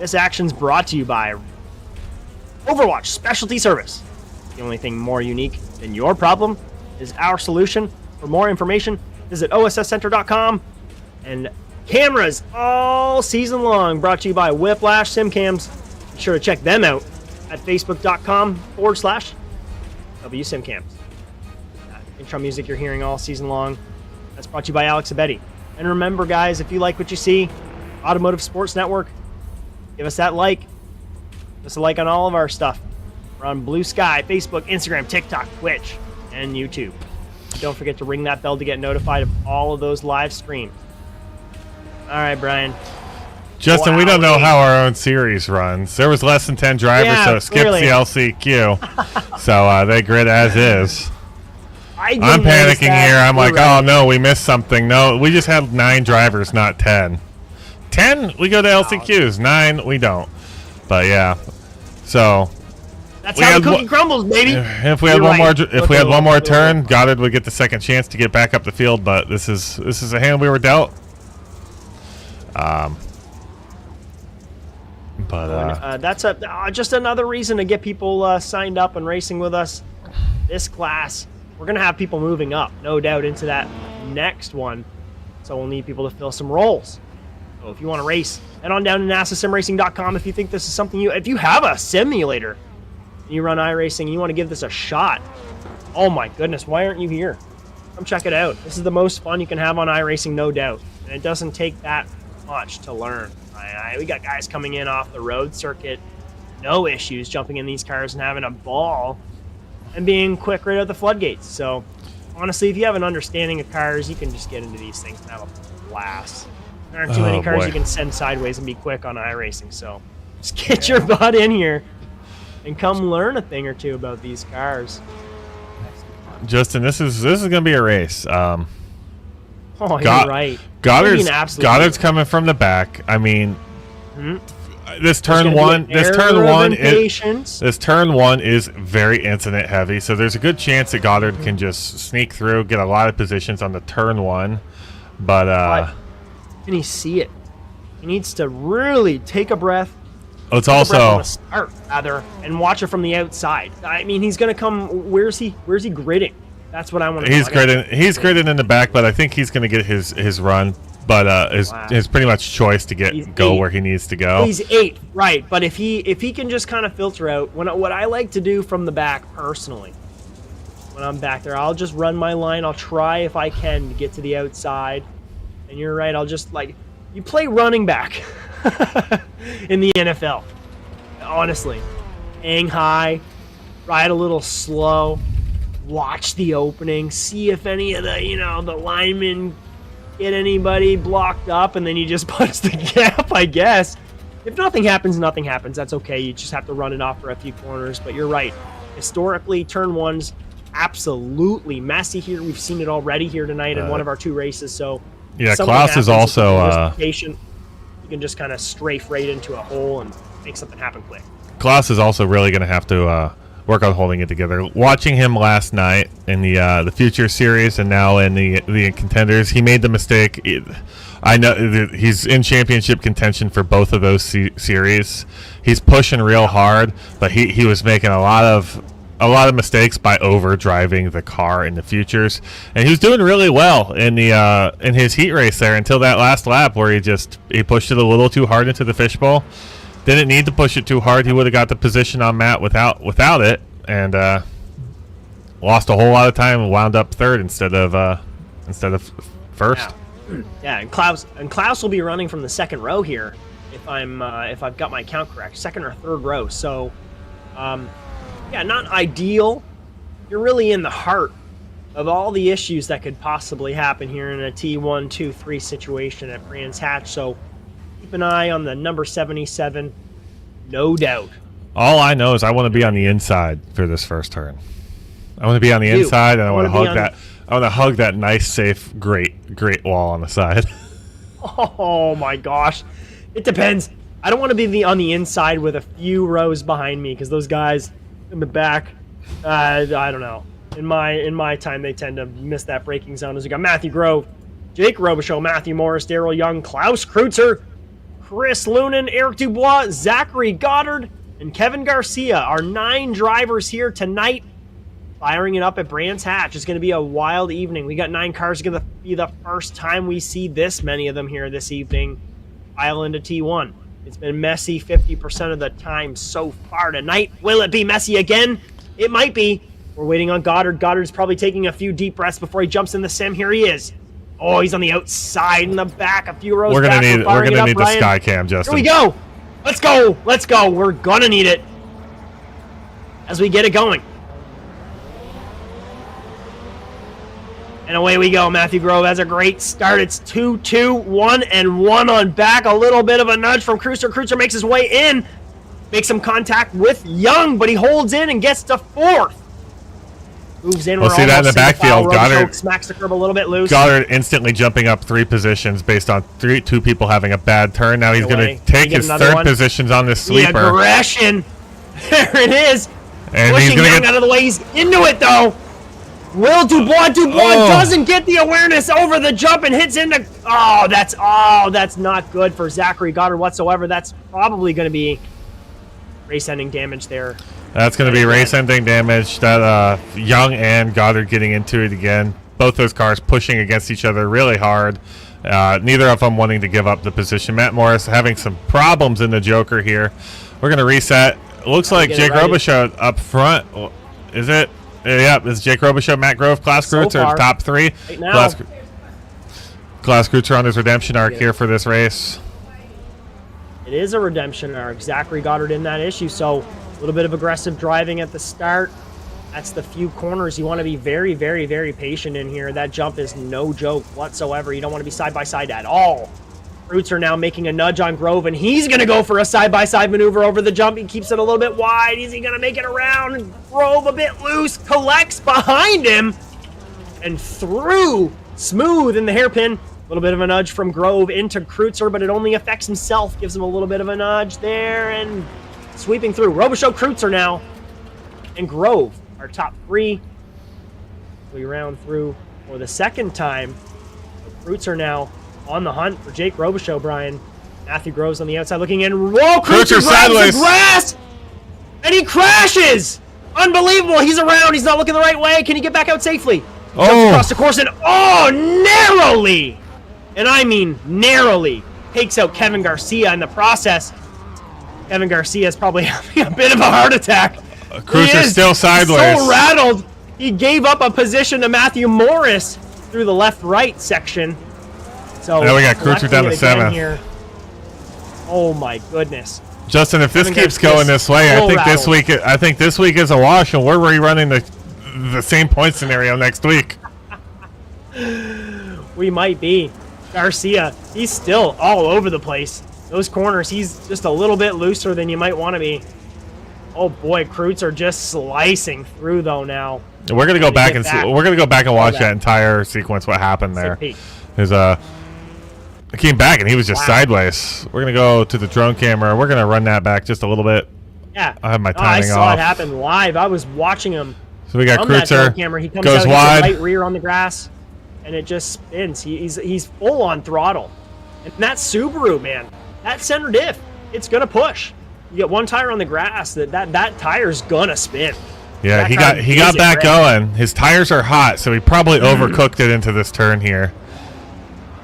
this action's brought to you by Overwatch Specialty Service. The only thing more unique than your problem is our solution. For more information, visit osscenter.com. And cameras all season long, brought to you by Whiplash SimCams. Be sure to check them out at facebook.com/WSimCams. Intro music you're hearing all season long, that's brought to you by Alex Abetti. And remember, guys, if you like what you see, Automotive Sports Network, give us that like. Give us a like on all of our stuff. We're on Blue Sky, Facebook, Instagram, TikTok, Twitch, and YouTube. Don't forget to ring that bell to get notified of all of those live streams. All right, Brian. Justin, we don't know how our own series runs. There was less than 10 drivers, so it skips clearly. the LCQ. So they grid as is. I'm panicking here. I'm like, oh, no, we missed something. No, we just had 9 drivers, not 10. 10, we go to LCQs. 9, we don't. But, yeah. So... That's how the cookie crumbles, baby. If we had one more turn, Goddard would get the second chance to get back up the field. But this is a hand we were dealt. That's just another reason to get people signed up and racing with us. This class, we're gonna have people moving up, no doubt, into that next one. So we'll need people to fill some roles. So if you want to race, head on down to nasasimracing.com. If you think this is something if you have a simulator. You run iRacing and you want to give this a shot. Oh my goodness, why aren't you here? Come check it out. This is the most fun you can have on iRacing, no doubt. And it doesn't take that much to learn. We got guys coming in off the road circuit, no issues, jumping in these cars and having a ball and being quick right out the floodgates. So honestly, if you have an understanding of cars, you can just get into these things and have a blast. There aren't too many cars you can send sideways and be quick on iRacing. So just get your butt in here and come learn a thing or two about these cars. Justin, this is going to be a race. Oh, you're right. Goddard's coming from the back. I mean, this turn one is very incident heavy, so there's a good chance that Goddard can just sneak through, get a lot of positions on the turn one. But can he see it? He needs to really take a breath. It's also start rather and watch it from the outside. I mean, he's going to come. Where's he gridding? That's what I want to. He's gridding in the back, but I think he's going to get his run. But his pretty much choice to go where he needs to go. He's 8, right? But if he can just kind of filter out what I like to do from the back personally, when I'm back there, I'll just run my line. I'll try if I can to get to the outside. And you're right. I'll just you play running back in the NFL. Honestly, hang high, ride a little slow, watch the opening, see if any of the linemen get anybody blocked up, and then you just punch the gap, I guess. If nothing happens, nothing happens. That's okay. You just have to run it off for a few corners. But you're right. Historically, turn one's absolutely messy here. We've seen it already here tonight in one of our 2 races. So yeah, Klaus is also patient. You can just kind of strafe right into a hole and make something happen quick. Klaus is also really going to have to work on holding it together. Watching him last night in the Future Series and now in the Contenders, he made the mistake. I know he's in championship contention for both of those series. He's pushing real hard, but he was making a lot of mistakes by over driving the car in the Futures, and he was doing really well in his heat race there until that last lap where he pushed it a little too hard into the fishbowl. Didn't need to push it too hard. He would have got the position on Matt without it, and lost a whole lot of time and wound up 3rd instead of first. Yeah, and Klaus will be running from the 2nd row here if I've got my count correct, 2nd or 3rd row. So, yeah, not ideal. You're really in the heart of all the issues that could possibly happen here in a T1, 2, 3 situation at Brands Hatch. So keep an eye on the number 77, no doubt. All I know is I want to be on the inside for this first turn. I want to be on the inside, and I want to hug that. I want to hug that nice, safe, great wall on the side. Oh my gosh, it depends. I don't want to be on the inside with a few rows behind me because those guys in the back, I don't know. In my time, they tend to miss that braking zone. As we got Matthew Grove, Jake Robichaux, Matthew Morris, Daryl Young, Klaus Kreutzer, Chris Lunan, Eric Dubois, Zachary Goddard, and Kevin Garcia. Our 9 drivers here tonight, firing it up at Brands Hatch. It's going to be a wild evening. We got 9 cars. It's going to be the first time we see this many of them here this evening. Pile into T1. It's been messy 50% of the time so far tonight. Will it be messy again? It might be. We're waiting on Goddard. Goddard's probably taking a few deep breaths before he jumps in the sim. Here he is. Oh, he's on the outside in the back, a few rows we're gonna back. We're gonna need the sky cam, Justin. Here we go. Let's go. Let's go. We're gonna need it as we get it going. And away we go. Matthew Grove has a great start. It's 2-2, 1-1 on back. A little bit of a nudge from Kreutzer. Kreutzer makes his way in, makes some contact with Young, but he holds in and gets to 4th. Moves in. We'll see that in the backfield. Goddard smacks the curb a little bit loose. Goddard instantly jumping up 3 positions based on 2 people having a bad turn. Now he's going to take his 3rd positions on this sleeper. The aggression. There it is. And pushing he's going to get out of the way. He's into it though. Will Dubois doesn't get the awareness over the jump and hits into. That's not good for Zachary Goddard whatsoever. That's probably going to be race-ending damage there. That's going to be race-ending damage. That Young and Goddard getting into it again. Both those cars pushing against each other really hard. Neither of them wanting to give up the position. Matt Morris having some problems in the Joker here. We're going to reset. It looks like Jake Robichaux up front. Is it? Yeah, it's Jake Robichaux, Matt Grove, Klaus Kreutzer are the top 3. Right now. Klaus Kreutzer on his redemption arc here for this race. It is a redemption arc. Zachary Goddard in that issue, so a little bit of aggressive driving at the start. That's the few corners. You want to be very, very, very patient in here. That jump is no joke whatsoever. You don't want to be side-by-side at all. Kreutzer now making a nudge on Grove, and he's going to go for a side-by-side maneuver over the jump. He keeps it a little bit wide. Is he going to make it around? Grove a bit loose, collects behind him, and through Smooth in the hairpin. A little bit of a nudge from Grove into Kreutzer, but it only affects himself. Gives him a little bit of a nudge there, and sweeping through. Robichaux, Kreutzer now, and Grove, our top three. We round through for the second time. Kreutzer now on the hunt for Jake Robichaux, Brian. Matthew Groves on the outside looking in. Whoa, Kreutzer grabs sideways. the grass, and he crashes. Unbelievable. He's around. He's not looking the right way. Can he get back out safely? Jumps across the course and, narrowly, and I mean narrowly, takes out Kevin Garcia in the process. Kevin Garcia is probably having a bit of a heart attack. Kreutzer still sideways. So rattled. He gave up a position to Matthew Morris through the left-right section. So now we got Kreutzer down to 7th. Here. Oh my goodness. Justin, if this Kevin keeps Garcia's going this way, so rattled. I think this week is a wash, and we're rerunning the same point scenario next week. We might be. Garcia, he's still all over the place. Those corners, he's just a little bit looser than you might want to be. Oh boy, Kreutzer just slicing through though now. We're gonna go back and watch that entire sequence. What happened there? I came back and he was just sideways. We're gonna go to the drone camera. We're gonna run that back just a little bit. Yeah, I have my timing off. I saw it happen live. I was watching him. So we got from that Kreutzer. drone camera. He comes Goes out, wide. right rear on the grass, and it just spins. He's full on throttle. And that Subaru, man, that center diff, it's gonna push. You get one tire on the grass, that tire's gonna spin. Yeah, he got back going. His tires are hot, so he probably overcooked it into this turn here.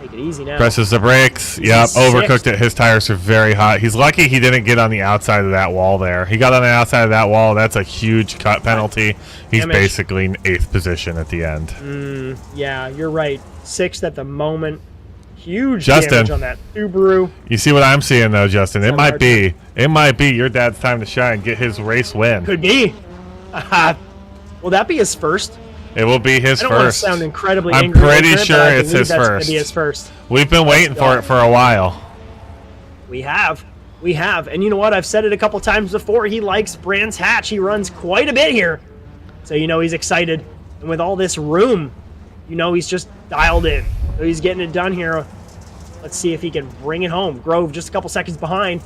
Take it easy now. Presses the brakes. Yep, overcooked it. His tires are very hot. He's lucky he didn't get on the outside of that wall there. He got on the outside of that wall. That's a huge cut penalty. He's basically in 8th position at the end. Yeah, you're right. 6th at the moment. Huge Justin, damage on that Subaru. You see what I'm seeing though, Justin? It might be your dad's time to shine, get his race win. Could be. Will that be his first? It will be his I don't want to first. sound incredibly I'm angry pretty over it, sure but I it's believe his that's gonna first. be his first. We've been waiting for it for a while. We have. And you know what? I've said it a couple times before. He likes Brands Hatch. He runs quite a bit here. So you know he's excited. And with all this room, you know he's just dialed in. So he's getting it done here. Let's see if he can bring it home. Grove just a couple seconds behind.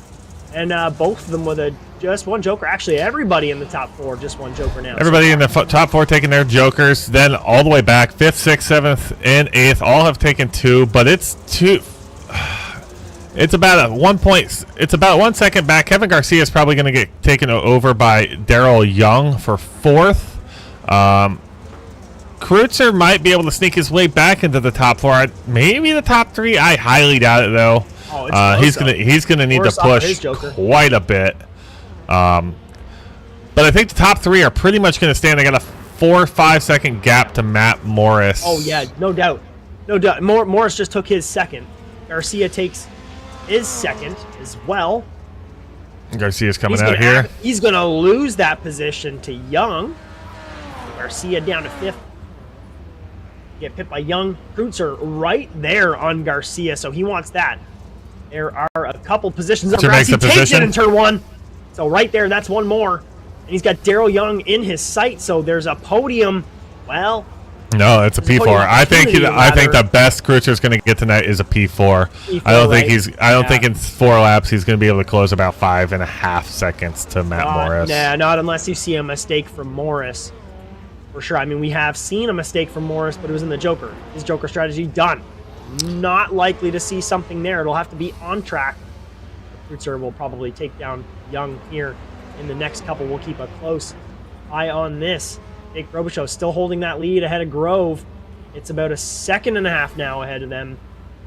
And both of them with just one joker. Actually, everybody in the top 4, just one joker now. Everybody in the top 4 taking their jokers. Then all the way back, 5th, 6th, 7th, and 8th all have taken 2. But it's 2. It's about 1 point. It's about 1 second back. Kevin Garcia is probably going to get taken over by Daryl Young for 4th. Kreutzer might be able to sneak his way back into the top 4. Maybe the top 3. I highly doubt it though. He's gonna need to push quite a bit. But I think the top 3 are pretty much gonna stand. They got a 4 or 5 second gap to Matt Morris. Oh yeah, no doubt. Morris just took his second. Garcia takes his second as well. Garcia's coming out here. He's gonna lose that position to Young. Garcia down to 5th. Get pipped by Young. Kreutzer right there on Garcia, so he wants that. There are a couple positions on grass. He takes it in turn 1. So right there, that's one more. And he's got Daryl Young in his sight, so there's a podium. Well, no, it's a P4. I think the best Kreutzer's going to get tonight is a P4. I don't think in 4 laps he's going to be able to close about 5.5 seconds to Matt Morris. Nah, not unless you see a mistake from Morris. For sure. I mean, we have seen a mistake from Morris, but it was in the Joker. His Joker strategy done. Not likely to see something there. It'll have to be on track. Kreutzer will probably take down Young here in the next couple. We'll keep a close eye on this. Jake Robichaux still holding that lead ahead of Grove. It's about 1.5 seconds now ahead of them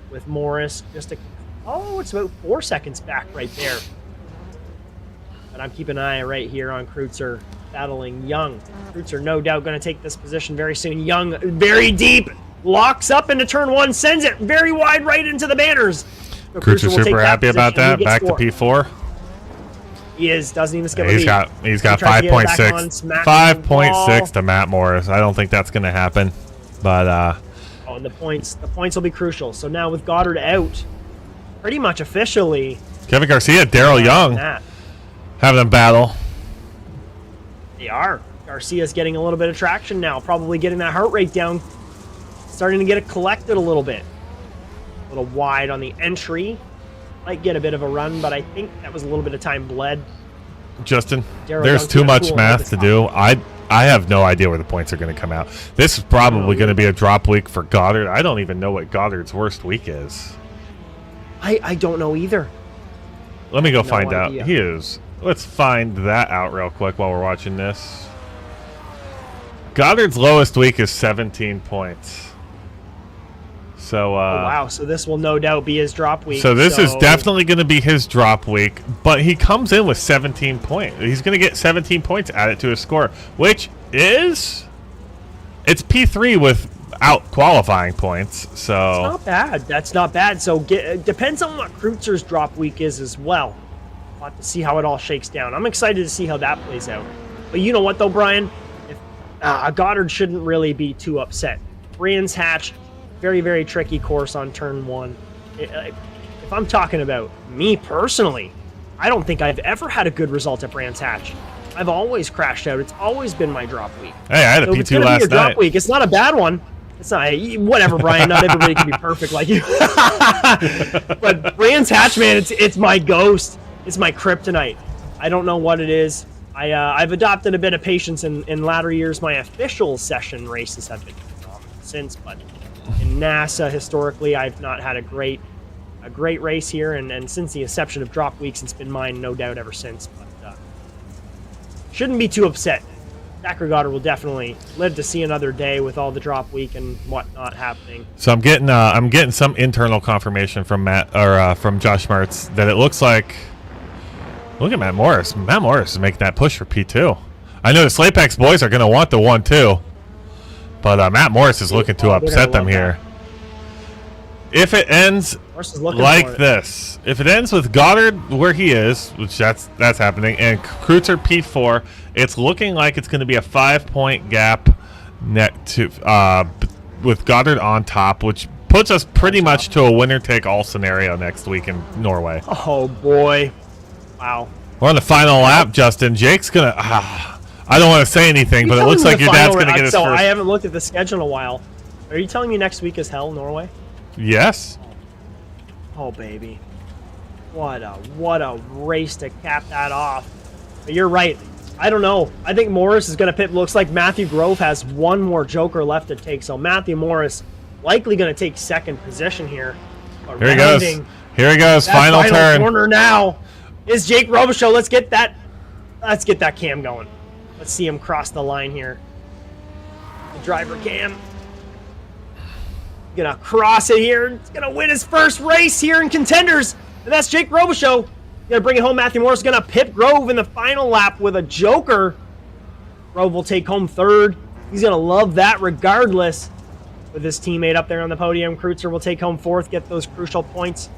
with Morris. It's about 4 seconds back right there. But I'm keeping an eye right here on Kreutzer battling Young. Kreutzer no doubt going to take this position very soon. Young very deep, locks up into turn 1, sends it very wide right into the banners. Kreutzer super happy about that. Back to P4. He is, doesn't even skip a beat. He's got 5.6. 5.6 to Matt Morris. I don't think that's going to happen. But and the points will be crucial. So now with Goddard out, pretty much officially, Kevin Garcia, Daryl Young having a battle. They are. Garcia's getting a little bit of traction now, probably getting that heart rate down. starting to get it collected a little bit. A little wide on the entry. Might get a bit of a run, but I think that was a little bit of time bled. Justin, Darryl there's Young's too gonna much cool math this to off. do. I have no idea where the points are going to come out. This is probably going to be a drop week for Goddard. I don't even know what Goddard's worst week is. I don't know either. Let me go No find out. idea. He is. Let's find that out real quick while we're watching this. Goddard's lowest week is 17 points. So, Oh, wow, so this will no doubt be his drop week. So this is definitely going to be his drop week, but he comes in with 17 points. He's going to get 17 points added to his score, which is it's P3 without qualifying points. So It's not bad. That's not bad. So depends on what Kreutzer's drop week is as well. We'll have to see how it all shakes down. I'm excited to see how that plays out. But you know what, though, Brian? If Goddard shouldn't really be too upset. Brands Hatch, very, very tricky course on turn 1. If I'm talking about me personally, I don't think I've ever had a good result at Brands Hatch. I've always crashed out. It's always been my drop week. hey, I had a So if it's P2 gonna be last your drop night. week, it's not a bad one. It's not whatever, Brian. Not everybody can be perfect like you. But Brands Hatch, man, it's my ghost. It's my kryptonite. I don't know what it is. I've adopted a bit of patience in latter years. My official session races have been since, but in NASA historically, I've not had a great race here, and since the inception of drop weeks, it's been mine, no doubt, ever since. But shouldn't be too upset. Zachary Goddard will definitely live to see another day with all the drop week and whatnot happening. So I'm getting some internal confirmation from Matt or from Josh Martz that it looks like. Look at Matt Morris. Matt Morris is making that push for P2. I know the Slapex boys are going to want the 1-2, but Matt Morris is looking to upset them here. If it ends like this, if it ends with Goddard where he is, which that's happening, and Kreutzer P4, it's looking like it's going to be a 5-point gap net to with Goddard on top, which puts us pretty much to a winner-take-all scenario next week in Norway. Oh boy, wow! We're on the final lap, Justin. Jake's gonna. I don't want to say anything, but it looks like your dad's gonna get his so first. I haven't looked at the schedule in a while. Are you telling me next week is hell, Norway? Yes. Oh baby, what a race to cap that off. But you're right. I don't know. I think Morris is going to pit. Looks like Matthew Grove has one more joker left to take. So Matthew Morris likely going to take second position here. Here he goes. Here he goes. Final turn. Corner now is Jake Robichaux. Let's get that cam going. Let's see him cross the line here. The driver cam. Gonna cross it here. He's gonna win his first race here in Contenders. And that's Jake Robichaux. Gonna bring it home. Matthew Morris gonna pit Grove in the final lap with a joker. Grove will take home third. He's gonna love that regardless. With his teammate up there on the podium, Kreutzer will take home fourth, get those crucial points.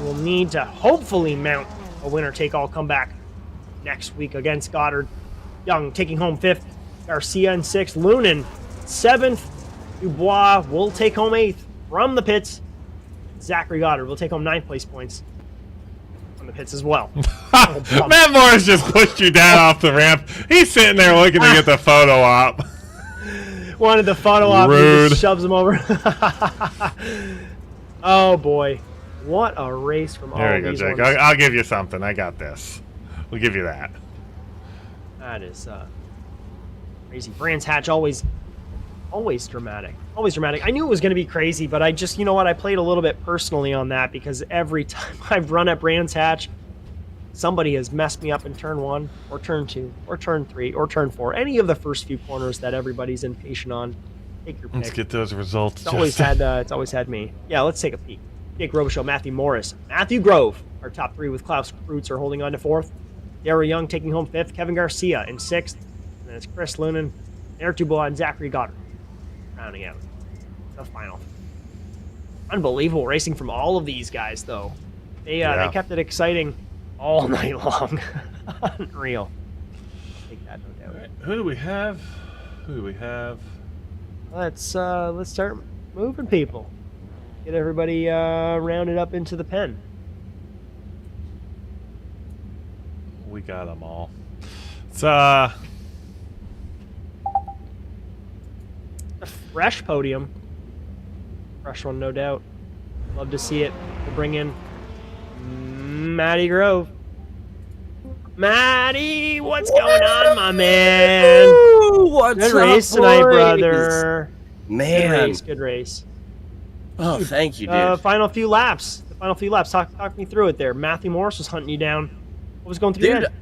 We'll need to hopefully mount a winner-take-all comeback next week against Goddard. Young taking home fifth. Garcia in sixth. Lunan seventh. Dubois will take home eighth from the pits. Zachary Goddard will take home ninth place points from the pits as well. Matt Morris just pushed you down off the ramp. He's sitting there looking to get the photo op. Wanted the photo op. He Rude. just shoves him over. Oh boy, what a race from all There you of go, these Jake. ones. I'll give you something. I got this. We'll give you that. That is crazy. Brands Hatch always dramatic. Always dramatic. I knew it was going to be crazy, but I just, you know what? I played a little bit personally on that because every time I've run at Brands Hatch, somebody has messed me up in turn 1 or turn 2 or turn 3 or turn 4. Any of the first few corners that everybody's impatient on. Take your pick. Let's get those results. It's always had me. Yeah, let's take a peek. Jake Robichaux, Matthew Morris, Matthew Grove, our top 3 with Klaus Kreutzer holding on to 4th. Darryl Young taking home 5th. Kevin Garcia in 6th. And then it's Chris Lunan, Eric Dubois, and Zachary Goddard rounding out the final. Unbelievable racing from all of these guys, though. They kept it exciting all night long. Unreal. Take that, no doubt. Right, who do we have? Let's start moving people. Get everybody rounded up into the pen. We got them all. It's A fresh podium. Fresh one, no doubt. Love to see it. We'll bring in Matty Grove. Matty, what's going on, my man? What's Good race up, tonight, boys? brother. Man. Good race, good race. Oh, thank you, dude. Final few laps. The final few laps. Talk me through it there. Matthew Morris was hunting you down. What was going through your head?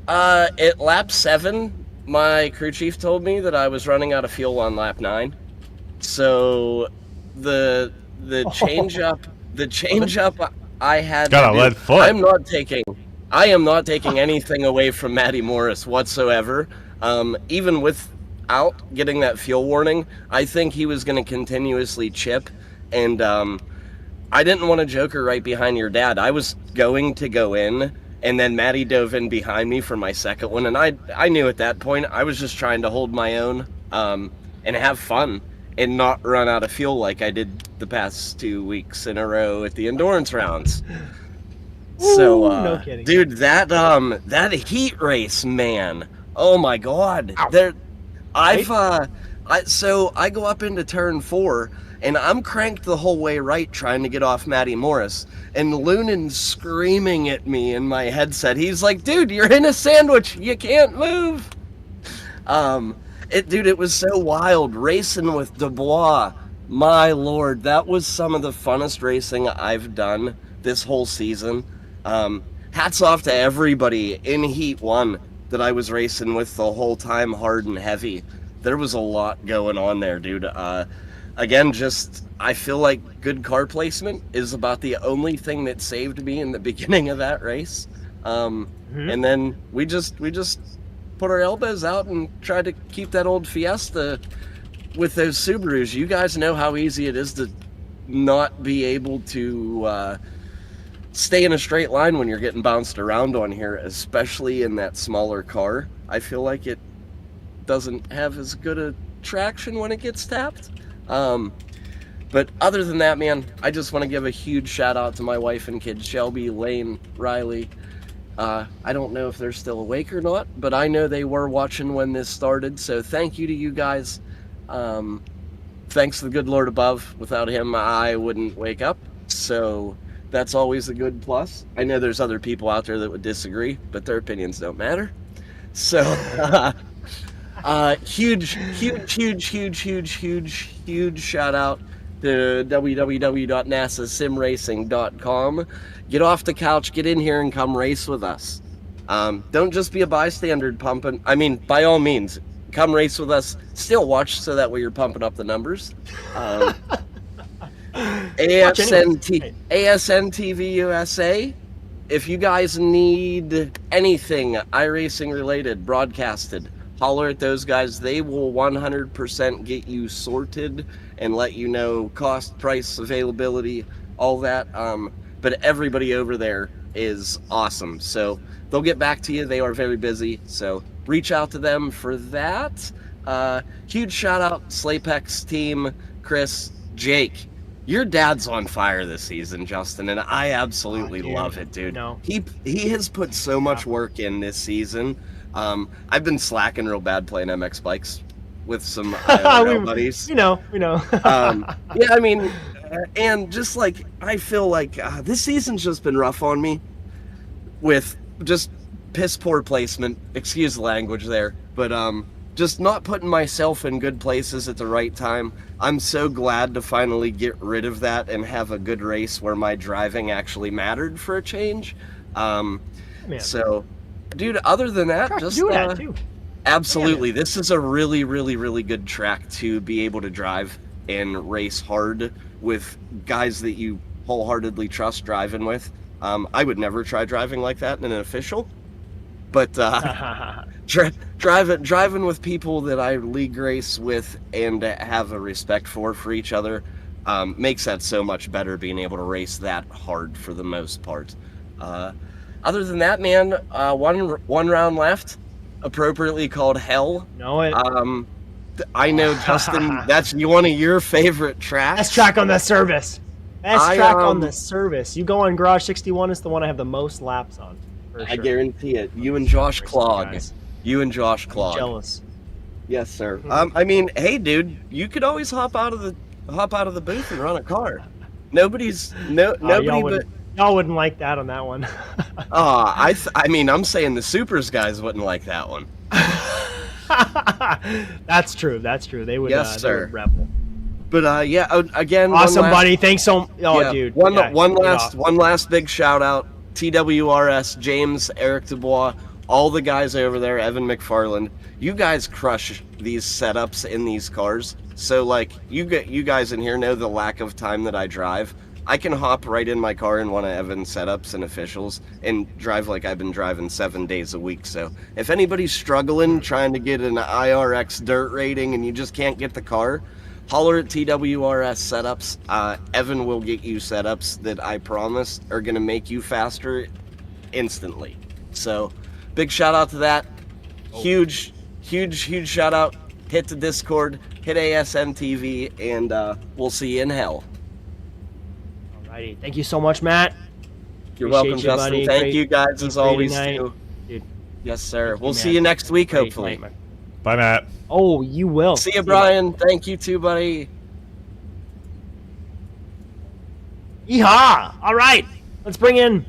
At lap 7, my crew chief told me that I was running out of fuel on lap 9. So the change up I had Got to a lead do, foot. I am not taking anything away from Matty Morris whatsoever. Even without getting that fuel warning, I think he was going to continuously chip, and I didn't want to joker right behind your dad. I was going to go in, and then Matty dove in behind me for my second one, and I knew at that point I was just trying to hold my own and have fun and not run out of fuel like I did the past 2 weeks in a row at the endurance rounds. So, no kidding. dude, that heat race, man. Oh my God. So I go up into turn 4, and I'm cranked the whole way right trying to get off Matty Morris, and Loonan's screaming at me in my headset. He's like, dude, you're in a sandwich. You can't move. It was so wild racing with Dubois. My Lord, that was some of the funnest racing I've done this whole season. Hats off to everybody in Heat 1 that I was racing with the whole time, hard and heavy. There was a lot going on there, dude. Again, I feel like good car placement is about the only thing that saved me in the beginning of that race. And then we just put our elbows out and tried to keep that old Fiesta with those Subarus. You guys know how easy it is to not be able to stay in a straight line when you're getting bounced around on here, especially in that smaller car. I feel like it doesn't have as good a traction when it gets tapped. But other than that, man, I just want to give a huge shout out to my wife and kids, Shelby, Lane, Riley. I don't know if they're still awake or not, but I know they were watching when this started, so thank you to you guys. Thanks to the good Lord above. Without him, I wouldn't wake up, so that's always a good plus. I know there's other people out there that would disagree, but their opinions don't matter. So, huge shout out to www.nasasimracing.com. Get off the couch, get in here, and come race with us. Don't just be a bystander pumping. I mean, by all means, come race with us. Still watch so that way you're pumping up the numbers. ASN TV USA. If you guys need anything iRacing related, broadcasted, holler at those guys. They will 100% get you sorted and let you know cost, price, availability, all that. But everybody over there is awesome. So they'll get back to you. They are very busy. So reach out to them for that. Huge shout out, Slapex team, Chris, Jake. Your dad's on fire this season, Justin, and I absolutely love it, dude. No. He has put so much work in this season. I've been slacking real bad playing MX bikes with some IRL buddies. We know. Yeah, I mean, and just like, I feel like this season's just been rough on me with just piss poor placement. Excuse the language there. But just not putting myself in good places at the right time. I'm so glad to finally get rid of that and have a good race where my driving actually mattered for a change. So, dude, other than that, just do that too. Absolutely. This is a really, really, really good track to be able to drive and race hard with guys that you wholeheartedly trust driving with. I would never try driving like that in an official, but driving with people that I league race with and have a respect for each other makes that so much better, being able to race that hard for the most part. Other than that, man, one round left, appropriately called Hell. Know it. I know, Justin, that's one of your favorite tracks. Best track on the service. Best track on the service. You go on Garage 61, it's the one I have the most laps on. I guarantee it. You and Josh Clog. I'm jealous. Yes, sir. I mean, hey, dude, you could always hop out of the hop out of the booth and run a car. Nobody but y'all wouldn't like that on that one. I mean, I'm saying the Supers guys wouldn't like that one. That's true. That's true. They would. Yes, sir. They would rebel. But yeah, again, awesome, buddy. Thanks so. Dude. One last big shout out. TWRS, James, Eric Dubois, all the guys over there, Evan McFarland. You guys crush these setups in these cars. So like you guys in here know the lack of time that I drive. I can hop right in my car in one of Evan's setups and officials and drive like I've been driving 7 days a week. So if anybody's struggling trying to get an IRX dirt rating and you just can't get the car, holler at TWRS setups. Evan will get you setups that I promise are going to make you faster instantly. So big shout out to that. Huge shout out. Hit the Discord, hit ASM TV, and we'll see you in hell. Alrighty. Thank you so much, Matt. You're welcome, Justin. Buddy. Thank you guys as always, too. Dude. Yes, sir. We'll see you next week, hopefully. Bye, Matt. Oh, you will. See you, Brian. Thank you, too, buddy. Yeehaw! All right. Let's bring in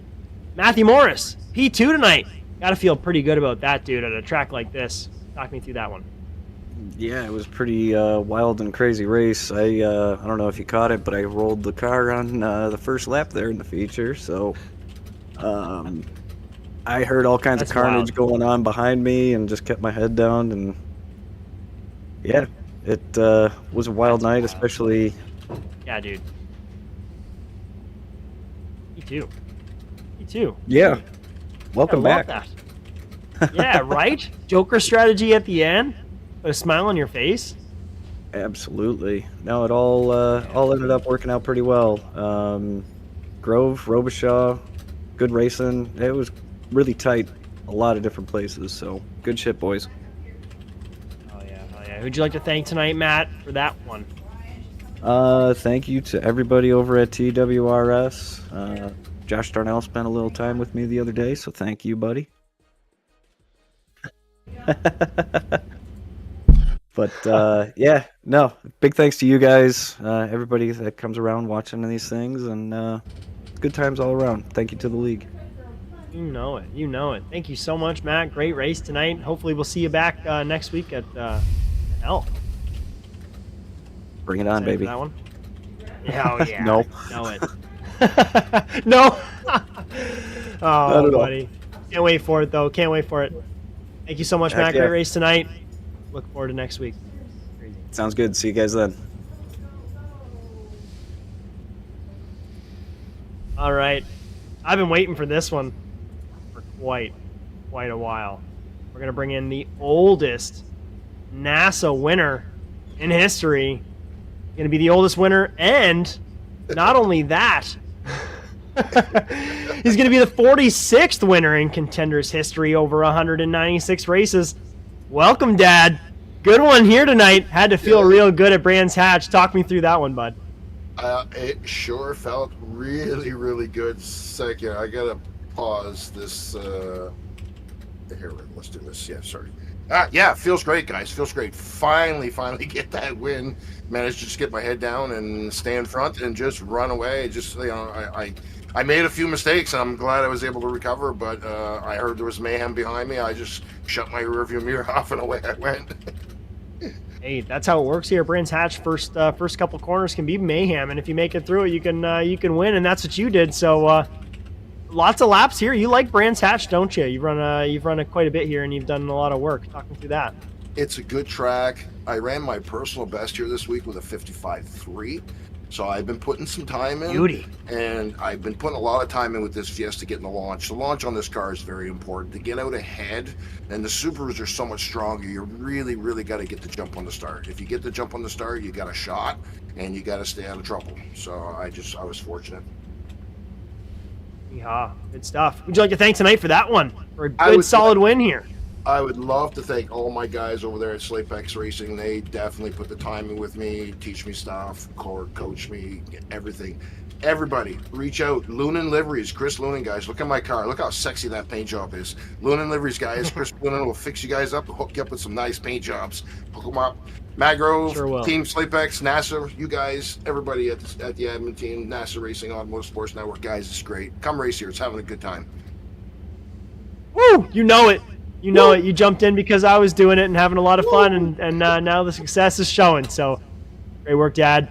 Matthew Morris, P2 tonight. Got to feel pretty good about that, dude, at a track like this. Talk me through that one. Yeah, it was pretty wild and crazy race. I don't know if you caught it, but I rolled the car on the first lap there in the feature. So I heard all kinds of carnage going on behind me and just kept my head down. And yeah, it was a wild night, especially. Yeah, dude. Me too. Yeah. Welcome back. That. Yeah, right? Joker strategy at the end. Put a smile on your face. Absolutely. No, it all ended up working out pretty well. Grove, Robichaud, good racing. It was really tight, a lot of different places. So good shit, boys. Oh yeah. Who'd you like to thank tonight, Matt, for that one? Thank you to everybody over at TWRS. Josh Darnell spent a little time with me the other day, so thank you, buddy. But yeah, no, big thanks to you guys, everybody that comes around watching these things, and good times all around. Thank you to the league. You know it. Thank you so much, Matt. Great race tonight. Hopefully we'll see you back next week at Hell. Bring it on, baby. That one? Oh yeah. No. Know it. No. Oh, buddy. Can't wait for it though. Can't wait for it. Thank you so much, Matt. Great race tonight. Look forward to next week. Crazy. Sounds good. See you guys then. All right. I've been waiting for this one for quite a while. We're going to bring in the oldest NASA winner in history. Going to be the oldest winner, and not only that, he's going to be the 46th winner in Contenders history over 196 races. Welcome, Dad. Good one here tonight. Had to feel real good at Brands Hatch. Talk me through that one, bud. It sure felt really good. Second, I gotta pause this. Here, let's do this. Yeah, sorry. Yeah, feels great, guys. Feels great. Finally get that win. Managed to just get my head down and stay in front and just run away. Just I made a few mistakes, and I'm glad I was able to recover, but I heard there was mayhem behind me. I just shut my rearview mirror off and away I went. Hey, that's how it works here at Brands Hatch. First couple corners can be mayhem, and if you make it through it, you can win, and that's what you did. So lots of laps here. You like Brands Hatch, don't you? You've run quite a bit here, and you've done a lot of work. Talk me through that. It's a good track. I ran my personal best here this week with a 55.3. So I've been putting some time in. Beauty. And I've been putting a lot of time in with this Fiesta getting the launch. The launch on this car is very important to get out ahead. And the Subarus are so much stronger. You really got to get the jump on the start. If you get the jump on the start, you got a shot, and you got to stay out of trouble. So I was fortunate. Yeah, good stuff. Would you like to thank tonight for that one? For a good solid win here. I would love to thank all my guys over there at Slapex Racing. They definitely put the time in with me, teach me stuff, coach me, everything. Everybody, reach out. Lunan Liveries, Chris Lunan, guys. Look at my car. Look how sexy that paint job is. Lunan Liveries, guys. Chris Lunan will fix you guys up and hook you up with some nice paint jobs. Hook them up. Maggrove, Sure Team Slapex, NASA, you guys, everybody at the admin team, NASA Racing Automotive Sports Network, guys, it's great. Come race here. It's having a good time. Woo! You know it. You know it. You jumped in because I was doing it and having a lot of fun, and now the success is showing. So, great work, Dad.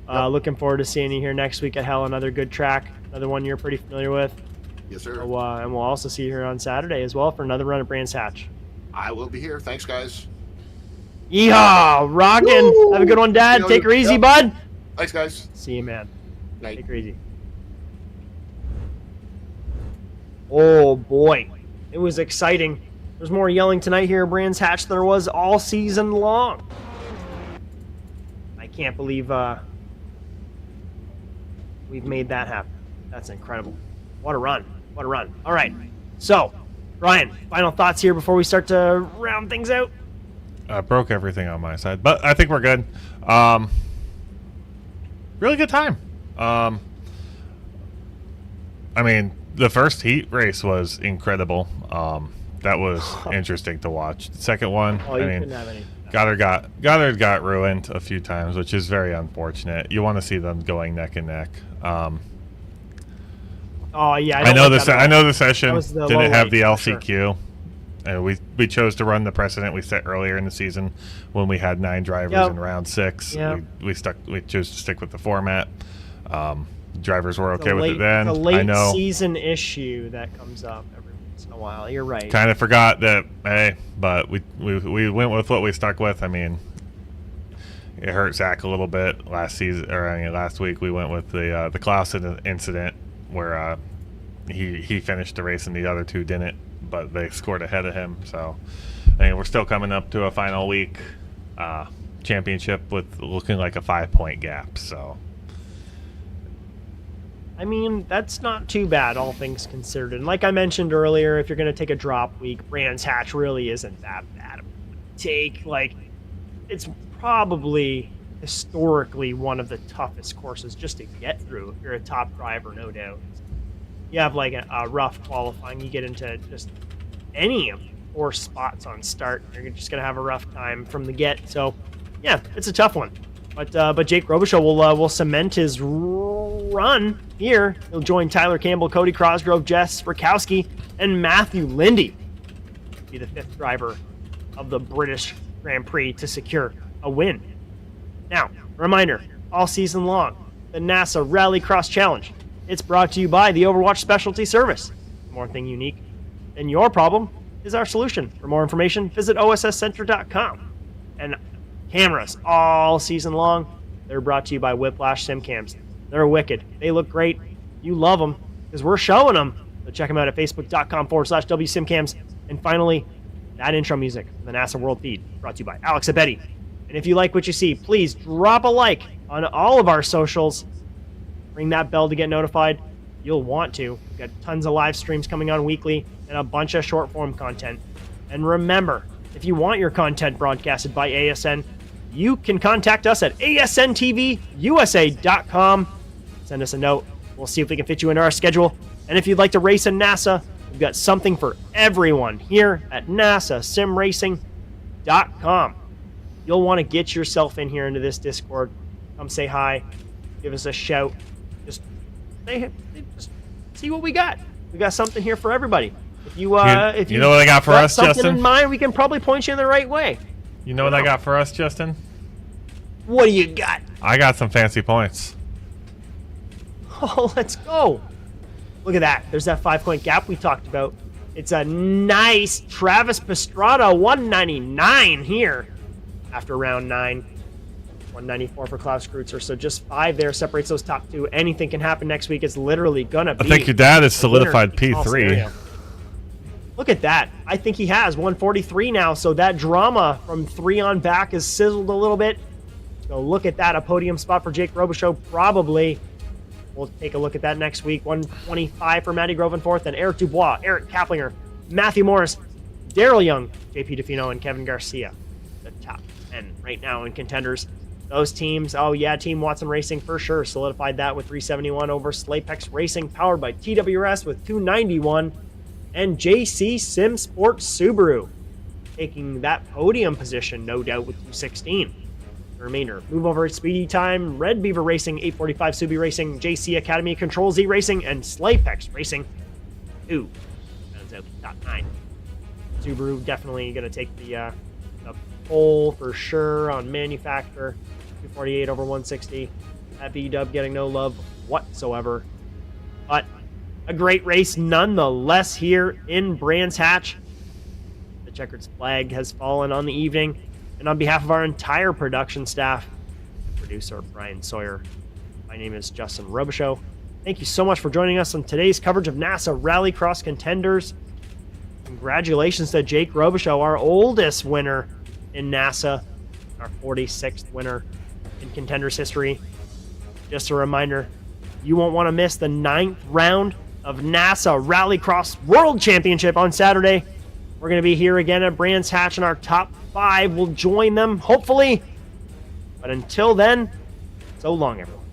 Looking forward to seeing you here next week at Hell. Another good track. Another one you're pretty familiar with. Yes, sir. So, and we'll also see you here on Saturday as well for another run at Brands Hatch. I will be here. Thanks, guys. Yeehaw! Rockin'. Have a good one, Dad. Take her easy, bud. Thanks, guys. See you, man. Night. Take her easy. Oh, boy. It was exciting. There's more yelling tonight here at Brands Hatch than there was all season long. I can't believe we've made that happen. That's incredible. What a run. What a run. All right. So, Ryan, final thoughts here before we start to round things out? I broke everything on my side, but I think we're good. Really good time. I mean, the first heat race was incredible. That was interesting to watch. The second one, Oh, you couldn't have any. Goddard got ruined a few times, which is very unfortunate. You want to see them going neck and neck. Oh yeah, I know the session the didn't low have the light, for LCQ. And we chose to run the precedent we set earlier in the season when we had 9 drivers in round 6. Yep. We chose to stick with the format. Drivers were okay with it then. It's a late I know. season issue that comes up every once in a while. You're right. Kind of forgot that, but we went with what we stuck with. I mean, it hurt Zach a little bit last season, or last week. We went with the Klaus incident where he finished the race and the other 2 didn't, but they scored ahead of him. So, I mean, we're still coming up to a final week championship with looking like a 5-point gap. So, I mean, that's not too bad, all things considered. And like I mentioned earlier, if you're going to take a drop week, Brands Hatch really isn't that bad. It's probably historically one of the toughest courses just to get through if you're a top driver, no doubt. You have like a rough qualifying, you get into just any of 4 spots on start, you're just going to have a rough time from the get. So, yeah, it's a tough one. But Jake Robichaux will cement his run here. He'll join Tyler Campbell, Cody Crosgrove, Jess Rakowski, and Matthew Lindy. Be the 5th driver of the British Grand Prix to secure a win. Now, reminder, all season long, the NASA Rallycross Challenge. It's brought to you by the Overwatch Specialty Service. More thing unique than your problem is our solution. For more information, visit osscenter.com. And cameras all season long, they're brought to you by Whiplash SimCams. They're wicked. They look great. You love them because we're showing them. So check them out at facebook.com/WSimCams. And finally, that intro music, the NASA World Feed, brought to you by Alex Abetti. And if you like what you see, please drop a like on all of our socials. Ring that bell to get notified. You'll want to. We've got tons of live streams coming on weekly and a bunch of short form content. And remember, if you want your content broadcasted by ASN, you can contact us at asnTVUSA.com. Send us a note. We'll see if we can fit you into our schedule. And if you'd like to race in NASA, we've got something for everyone here at NASASimRacing.com. You'll want to get yourself in here into this Discord. Come say hi. Give us a shout. Just see what we got. We got something here for everybody. If you know what I got for us, something Justin? in mind, we can probably point you in the right way. You know what I got for us, Justin? What do you got? I got some fancy points. Oh, let's go. Look at that. There's that 5-point gap we talked about. It's a nice Travis Pastrana 199 here after round 9. 194 for Klaus Kreutzer. So just 5 there separates those top 2. Anything can happen next week. It's literally going to be. I think your dad has solidified P3. Look at that. I think he has 143 now. So that drama from 3 on back is sizzled a little bit. So look at that. A podium spot for Jake Robichaux probably. We'll take a look at that next week. 125 for Matty Grove in 4th. And Eric Dubois, Eric Kaplinger, Matthew Morris, Daryl Young, JP DeFino, and Kevin Garcia, the top 10 right now in Contenders. Those teams, oh yeah, Team Watson Racing for sure solidified that with 371 over Slapex Racing, powered by TWRS with 291, and JC Sim Sports Subaru taking that podium position, no doubt, with 216. The remainder, move over at Speedy Time, Red Beaver Racing, 845 Subi Racing, JC Academy Control Z Racing, and Slapex Racing 2. Rounds out the top 9. Subaru definitely going to take the pole for sure on manufacturer. 248 over 160. That B-dub getting no love whatsoever. But a great race nonetheless here in Brands Hatch. The checkered flag has fallen on the evening. And on behalf of our entire production staff, producer Brian Sawyer, my name is Justin Robichaux. Thank you so much for joining us on today's coverage of NASA Rallycross Contenders. Congratulations to Jake Robichaux, our oldest winner in NASA, our 46th winner in Contenders history. Just a reminder, you won't want to miss the 9th round of NASA Rallycross World Championship on Saturday. We're going to be here again at Brands Hatch, and our top 5 will join them, hopefully. But until then, so long, everyone.